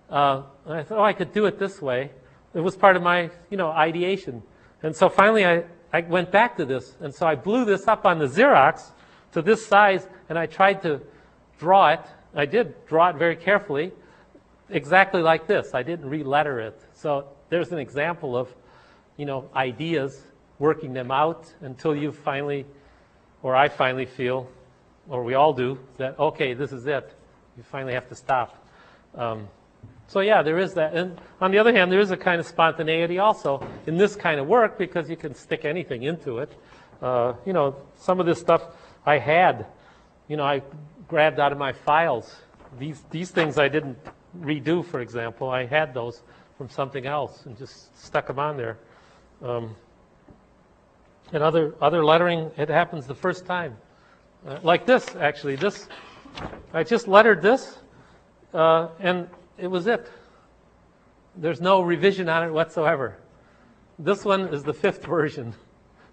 And I thought, I could do it this way. It was part of my, ideation. And so finally, I went back to this. And so I blew this up on the Xerox to this size, and I tried to draw it. I did draw it very carefully, exactly like this. I didn't re-letter it. So there's an example of, ideas, working them out until you finally, or I finally feel, or we all do, that, okay, this is it. You finally have to stop. So yeah, there is that. And on the other hand, there is a kind of spontaneity also in this kind of work because you can stick anything into it. You know, some of this stuff I had, you know, I grabbed out of my files. These things I didn't redo, for example. I had those from something else and just stuck them on there. And other lettering, it happens the first time. Like this, actually. This, I just lettered this, and it was it. There's no revision on it whatsoever. This one is the 5th version.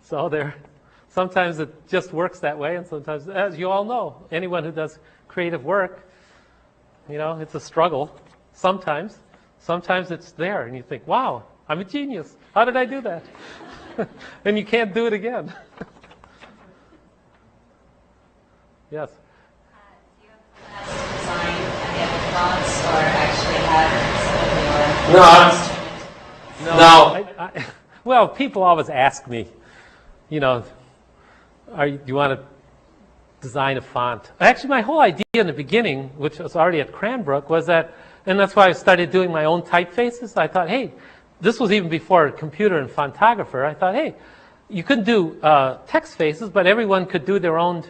So there, sometimes it just works that way, and sometimes, as you all know, anyone who does creative work, you know, it's a struggle. Sometimes it's there, and you think, wow, I'm a genius. How did I do that? And you can't do it again. Yes? Do you have design any of the fonts or actually have some of your No. Well, people always ask me, you know, do you want to design a font? Actually, my whole idea in the beginning, which was already at Cranbrook, was that, and that's why I started doing my own typefaces. I thought, hey, this was even before computer and fontographer. I thought, hey, you couldn't do text faces, but everyone could do their own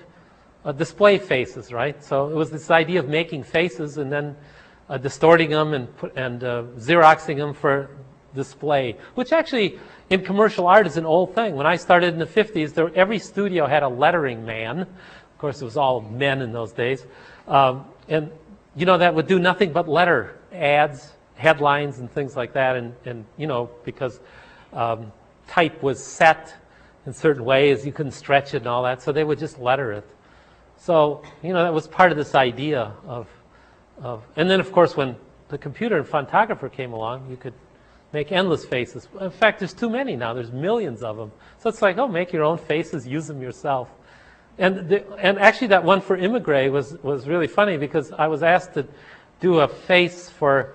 display faces, right? So it was this idea of making faces and then distorting them and Xeroxing them for display, which actually in commercial art is an old thing. When I started in the 50s, every studio had a lettering man. Of course, it was all men in those days. And, you know, that would do nothing but letter ads, headlines, and things like that. And you know, because type was set in certain ways, you couldn't stretch it and all that, so they would just letter it. So, you know, that was part of this idea of and then, of course, when the computer and fontographer came along, you could make endless faces. In fact, there's too many now. There's millions of them. So it's like, oh, make your own faces, use them yourself. And actually, that one for Immigré was really funny because I was asked to do a face for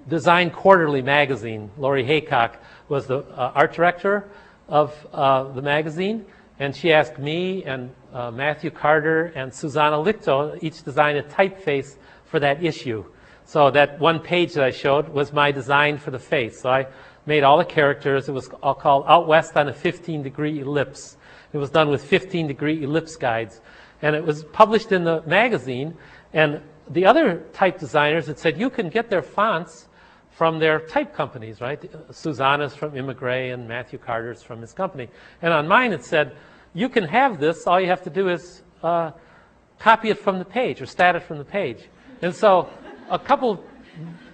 Design Quarterly magazine. Lori Haycock was the art director of the magazine, and she asked me and Matthew Carter and Susanna Lichto each design a typeface for that issue. So that one page that I showed was my design for the face. So I made all the characters. It was all called Out West on a 15-degree ellipse. It was done with 15-degree ellipse guides. And it was published in the magazine. And the other type designers had said, you can get their fonts from their type companies, right? Susanna's from Immigré and Matthew Carter's from his company. And on mine it said, you can have this. All you have to do is copy it from the page or stat it from the page. And so a couple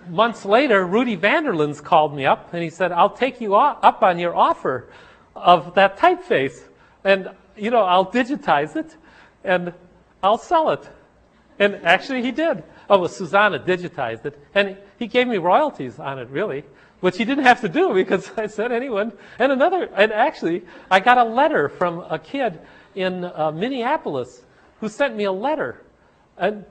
months later, Rudy Vanderlins called me up and he said, I'll take you up on your offer of that typeface. And, you know, I'll digitize it and I'll sell it. And actually he did. Oh, well, Susanna digitized it. And he gave me royalties on it, really, which he didn't have to do because I said anyone. And actually, I got a letter from a kid in Minneapolis who sent me a letter. And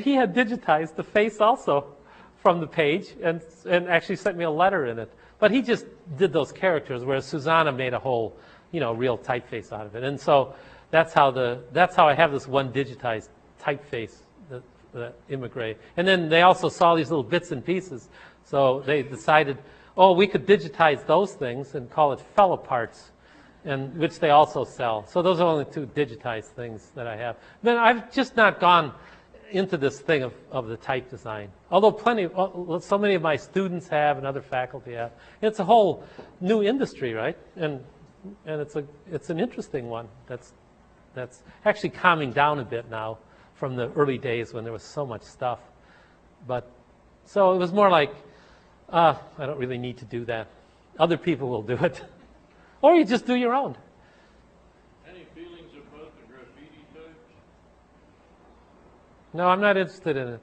he had digitized the face also from the page and actually sent me a letter in it. But he just did those characters, whereas Susanna made a whole, you know, real typeface out of it. And so that's how I have this one digitized typeface, the Immigré. And then they also saw these little bits and pieces. So they decided, oh, we could digitize those things and call it fellow parts, and which they also sell. So those are only 2 digitized things that I have. Then I've just not gone into this thing of the type design. Although so many of my students have and other faculty have. It's a whole new industry, right? And it's an interesting one that's actually calming down a bit now from the early days when there was so much stuff. But so it was more like, I don't really need to do that. Other people will do it. Or you just do your own. Any feelings about the graffiti types? No, I'm not interested in it.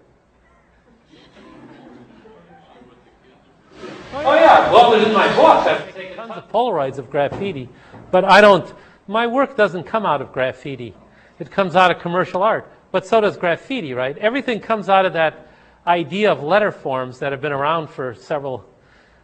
Oh yeah, well, there's in my book. I've taken tons of Polaroids of graffiti, but my work doesn't come out of graffiti. It comes out of commercial art, but so does graffiti, right? Everything comes out of that idea of letter forms that have been around for several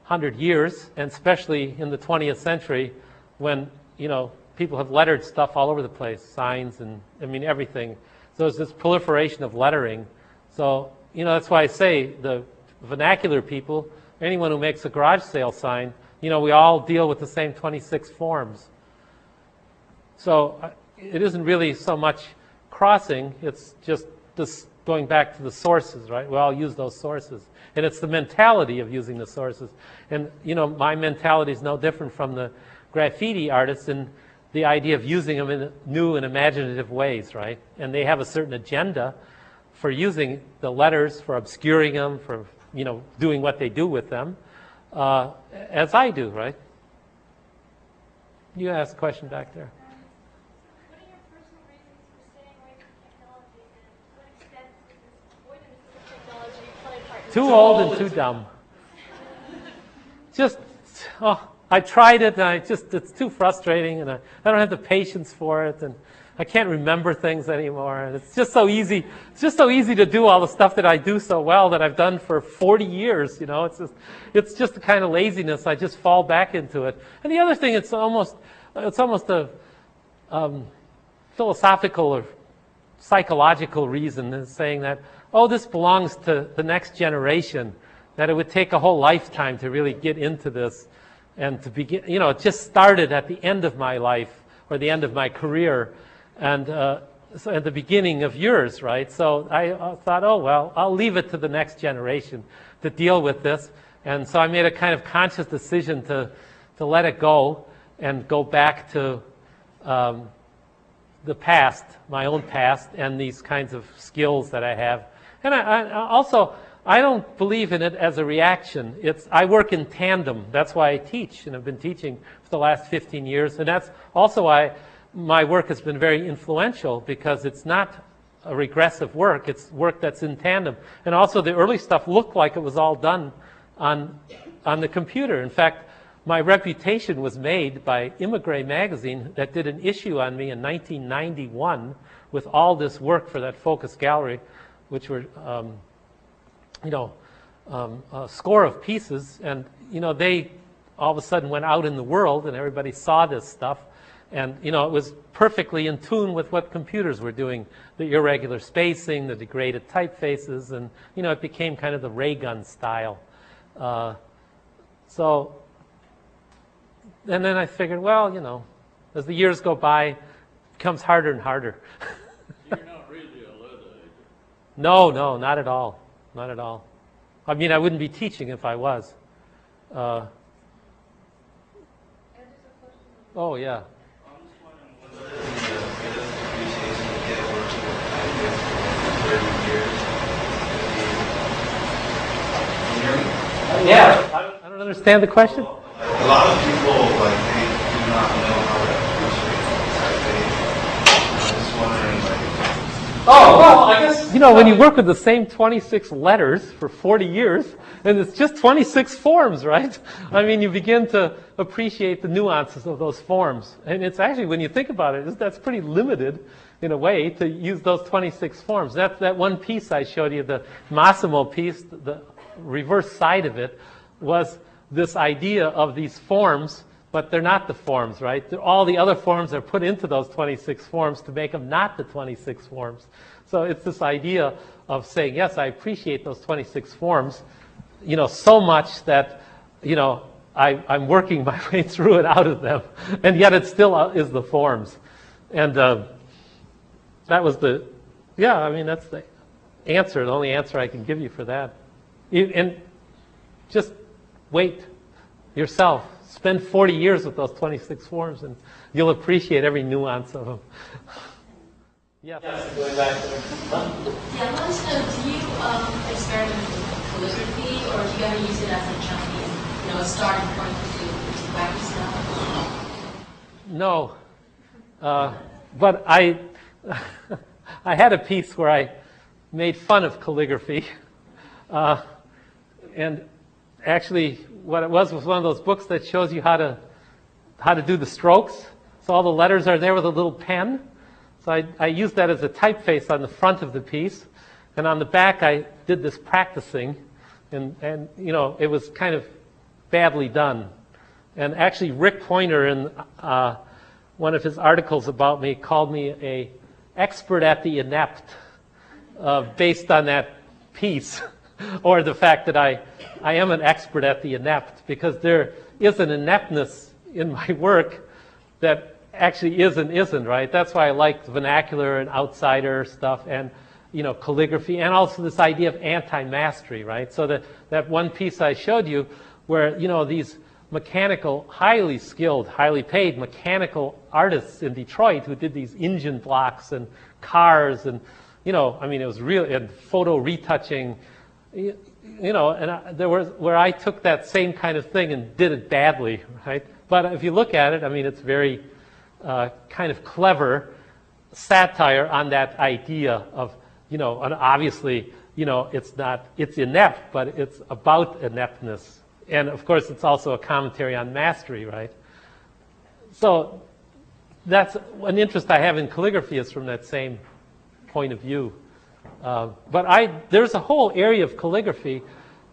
hundred years, and especially in the 20th century when, you know, people have lettered stuff all over the place, signs and, I mean, everything. So there's this proliferation of lettering So, that's why I say the vernacular people, anyone who makes a garage sale sign, we all deal with the same 26 forms. So it isn't really so much crossing, it's just this going back to the sources, right? We all use those sources. And it's the mentality of using the sources. And, my mentality is no different from the graffiti artists in the idea of using them in new and imaginative ways, right? And they have a certain agenda for using the letters, for obscuring them, for, doing what they do with them, as I do, right? You asked a question back there. What are your personal reasons for staying away from technology, and to what extent is this avoidance of technology play a part in Too old and too dumb. I tried it, and it's too frustrating, and I don't have the patience for it, and I can't remember things anymore, and it's just so easy. It's just so easy to do all the stuff that I do so well that I've done for 40 years. It's just the kind of laziness. I just fall back into it. And the other thing, it's almost a philosophical or psychological reason is saying that, this belongs to the next generation, that it would take a whole lifetime to really get into this and to begin, it just started at the end of my life or the end of my career and so at the beginning of yours, right? So I thought, I'll leave it to the next generation to deal with this. And so I made a kind of conscious decision to let it go and go back to the past, my own past, and these kinds of skills that I have. And I don't believe in it as a reaction. I work in tandem. That's why I teach, and I've been teaching for the last 15 years. And that's also why my work has been very influential, because it's not a regressive work. It's work that's in tandem. And also the early stuff looked like it was all done on the computer. In fact, my reputation was made by Immigrant magazine that did an issue on me in 1991 with all this work for that focus gallery, which were a score of pieces, and they all of a sudden went out in the world and everybody saw this stuff, and it was perfectly in tune with what computers were doing, the irregular spacing, the degraded typefaces, and it became kind of the ray gun style. And then I figured, as the years go by, it becomes harder and harder. You're not really a Luddite. No, not at all. Not at all. I mean, I wouldn't be teaching if I was. Oh, yeah. Yeah. I don't understand the question. A lot of people, they do not know how to appreciate typeface. I'm just wondering, Oh, well, I guess, when you work with the same 26 letters for 40 years, and it's just 26 forms, right? I mean, you begin to appreciate the nuances of those forms. And it's actually, when you think about it, that's pretty limited in a way to use those 26 forms. That one piece I showed you, the Massimo piece, the reverse side of it was this idea of these forms, but they're not the forms, right? All the other forms are put into those 26 forms to make them not the 26 forms. So it's this idea of saying, yes, I appreciate those 26 forms, so much that, I'm working my way through it out of them, and yet it still is the forms. And that was that's the answer, the only answer I can give you for that. And just wait yourself. Spend 40 years with those 26 forms, and you'll appreciate every nuance of them. Yes. Going back there. Yeah, I want to know, do you experiment with calligraphy, or do you ever use it as a jumping, a starting point to wacky stuff? No. But I had a piece where I made fun of calligraphy. And actually, what it was one of those books that shows you how to do the strokes. So all the letters are there with a little pen. So I used that as a typeface on the front of the piece. And on the back, I did this practicing. And it was kind of badly done. And actually, Rick Pointer, in one of his articles about me, called me a expert at the inept, based on that piece, or the fact that I am an expert at the inept, because there is an ineptness in my work that actually is and isn't, right? That's why I like vernacular and outsider stuff, and calligraphy, and also this idea of anti-mastery, right? So that one piece I showed you, where these mechanical, highly skilled, highly paid mechanical artists in Detroit who did these engine blocks and cars, and it was real, and photo retouching, and there was where I took that same kind of thing and did it badly, right? But if you look at it, it's very kind of clever satire on that idea of, and obviously, it's inept, but it's about ineptness. And of course, it's also a commentary on mastery, right? So that's an interest I have in calligraphy, is from that same point of view. But there's a whole area of calligraphy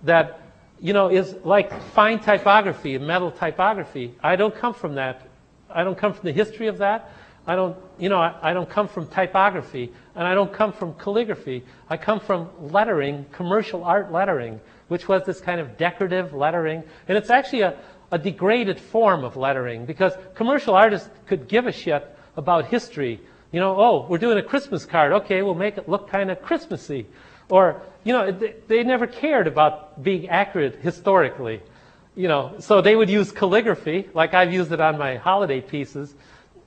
that, is like fine typography and metal typography. I don't come from that. I don't come from the history of that. I don't come from typography, and I don't come from calligraphy. I come from lettering, commercial art lettering, which was this kind of decorative lettering. And it's actually a degraded form of lettering, because commercial artists could give a shit about history. Oh, we're doing a Christmas card. Okay, we'll make it look kind of Christmassy. Or, they never cared about being accurate historically. So they would use calligraphy, like I've used it on my holiday pieces.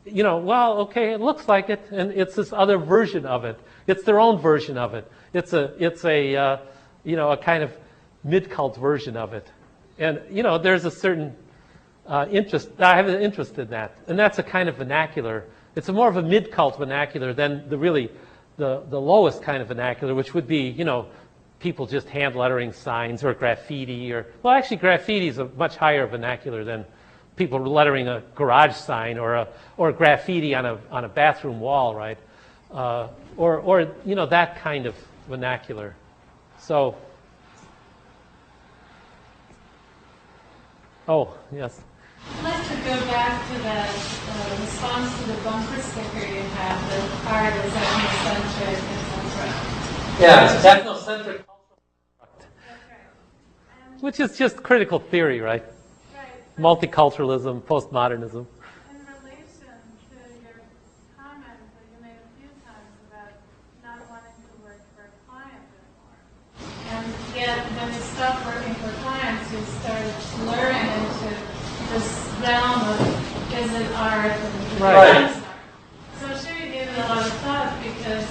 Well, okay, it looks like it, and it's this other version of it. It's their own version of it. It's a kind of mid-cult version of it. And, there's a certain interest. I have an interest in that. And that's a kind of vernacular. It's more of a mid-cult vernacular than the lowest kind of vernacular, which would be, people just hand lettering signs or graffiti, well, actually, graffiti is a much higher vernacular than people lettering a garage sign or graffiti on a bathroom wall, right? Or that kind of vernacular. So, oh, yes. I'd like to go back to that response to the bumper sticker you have, that art is ethnocentric, etc. Yeah, it's ethnocentric construct, which is just critical theory, right? Multiculturalism, postmodernism. In relation to your comment that you made a few times about not wanting to work for a client anymore, and yet when you stopped working for clients, you started blurring into this realm of is it art and right. Art. So I'm sure you gave it a lot of thought, because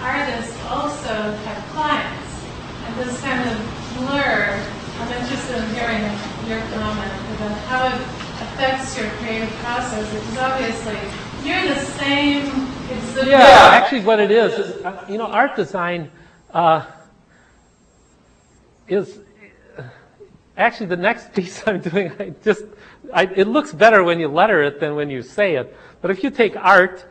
artists also have clients, and this kind of blur, I'm interested in hearing your comment about how it affects your creative process, because obviously you're the same exhibit. Yeah, actually what it is art design is actually the next piece I'm doing. It looks better when you letter it than when you say it. But if you take art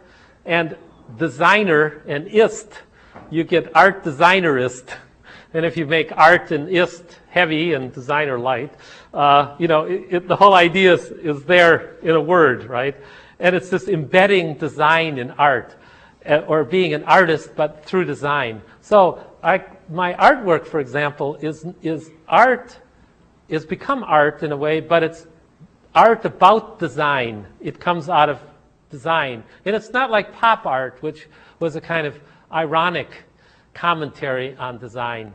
and designer and ist, you get art designerist. And if you make art and ist heavy and designer light, the whole idea is there in a word, right? And it's this embedding design in art, or being an artist, but through design. So my artwork, for example, is art, is become art in a way, but it's art about design. It comes out of design. And it's not like pop art, which was a kind of ironic commentary on design,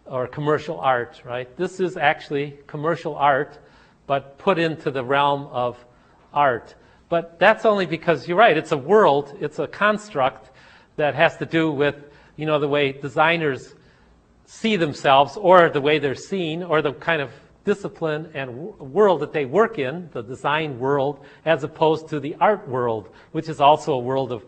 or commercial art, right? This is actually commercial art, but put into the realm of art. But that's only because, you're right, it's a world, it's a construct that has to do with, the way designers see themselves, or the way they're seen, or the kind of discipline and world that they work in, the design world, as opposed to the art world, which is also a world of,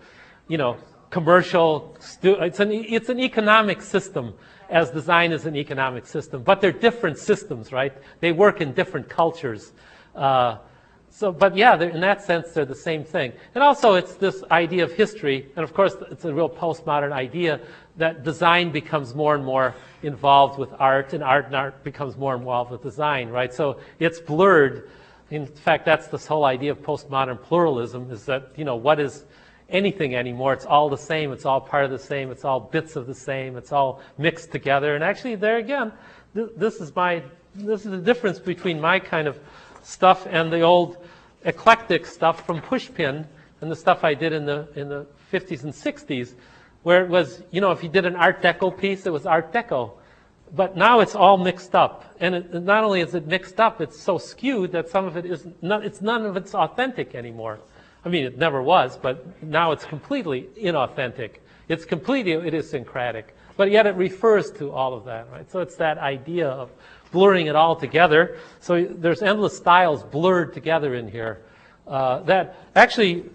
commercial, it's an economic system, as design is an economic system. But they're different systems, right? They work in different cultures. But yeah, in that sense, they're the same thing. And also, it's this idea of history, and of course, it's a real postmodern idea that design becomes more and more involved with art, and art becomes more involved with design, right? So it's blurred. In fact, that's this whole idea of postmodern pluralism, is that, what is anything anymore. It's all the same. It's all part of the same. It's all bits of the same. It's all mixed together. And actually, there again, this is the difference between my kind of stuff and the old eclectic stuff from Pushpin and the stuff I did in the 50s and 60s, where it was, if you did an Art Deco piece, it was Art Deco. But now it's all mixed up. And not only is it mixed up, it's so skewed that some of it is none of it's authentic anymore. I mean, it never was, but now it's completely inauthentic. It's completely idiosyncratic. But yet it refers to all of that, right? So it's that idea of blurring it all together. So there's endless styles blurred together in here. That actually,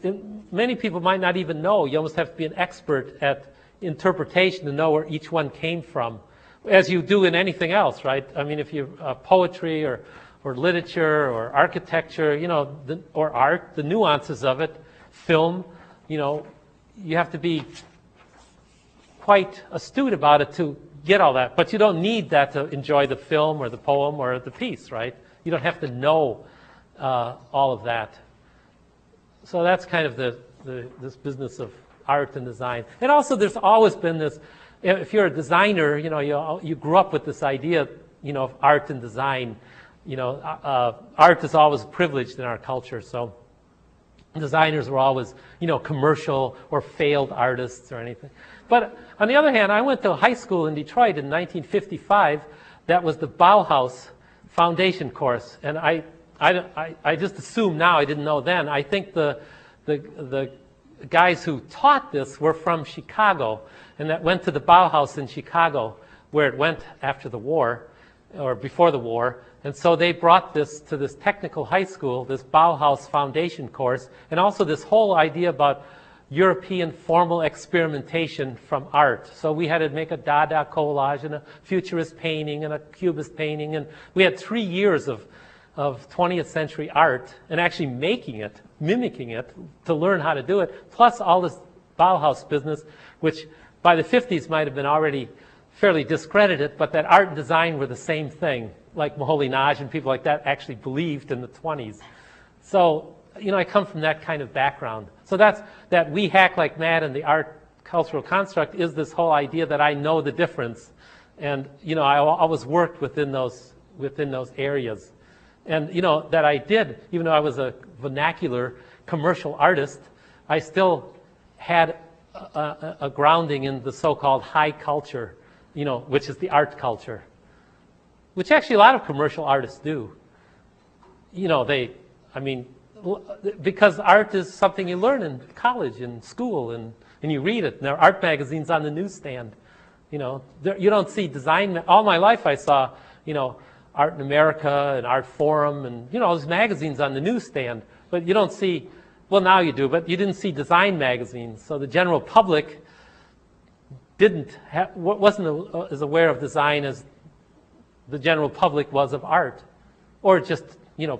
many people might not even know. You almost have to be an expert at interpretation to know where each one came from, as you do in anything else, right? I mean, if you poetry or literature or architecture, or art, the nuances of it, film, you have to be quite astute about it to get all that. But you don't need that to enjoy the film or the poem or the piece, right? You don't have to know all of that. So that's kind of this business of art and design. And also, there's always been this. If you're a designer, you grew up with this idea, of art and design. Art is always privileged in our culture. So designers were always, commercial or failed artists or anything. But on the other hand, I went to high school in Detroit in 1955. That was the Bauhaus foundation course, and I just assume now, I didn't know then. I think the guys who taught this were from Chicago, and that went to the Bauhaus in Chicago, where it went after the war, or before the war. And so they brought this to this technical high school, this Bauhaus foundation course, and also this whole idea about European formal experimentation from art. So we had to make a Dada collage and a futurist painting and a cubist painting, and we had 3 years of 20th century art and actually making it, mimicking it, to learn how to do it, plus all this Bauhaus business, which by the 50s might have been already fairly discredited, but that art and design were the same thing, like Moholy-Nagy and people like that actually believed in the 20s. So, I come from that kind of background. So that we hack like mad in the art cultural construct is this whole idea that I know the difference. And, I always worked within those areas. And, that I did, even though I was a vernacular commercial artist, I still had a grounding in the so-called high culture, which is the art culture, which actually a lot of commercial artists do. Because art is something you learn in college and school, and you read it. And there are art magazines on the newsstand. You don't see design. All my life I saw, Art in America and Art Forum and, those magazines on the newsstand. But you don't see, well, now you do, but you didn't see design magazines. So the general public wasn't as aware of design as the general public was of art, or just,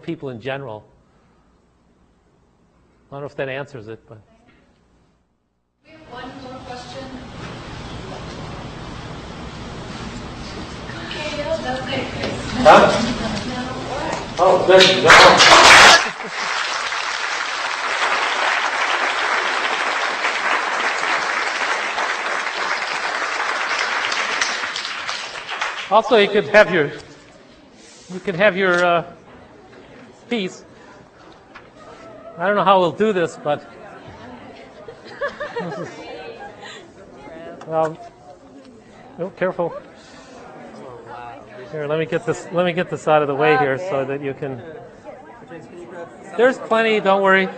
people in general. I don't know if that answers it, but. We have one more question. Huh? Oh, good. Also, you could have your piece. I don't know how we'll do this, but oh, careful. Here, let me get this out of the way here so that you can. There's plenty. Don't worry.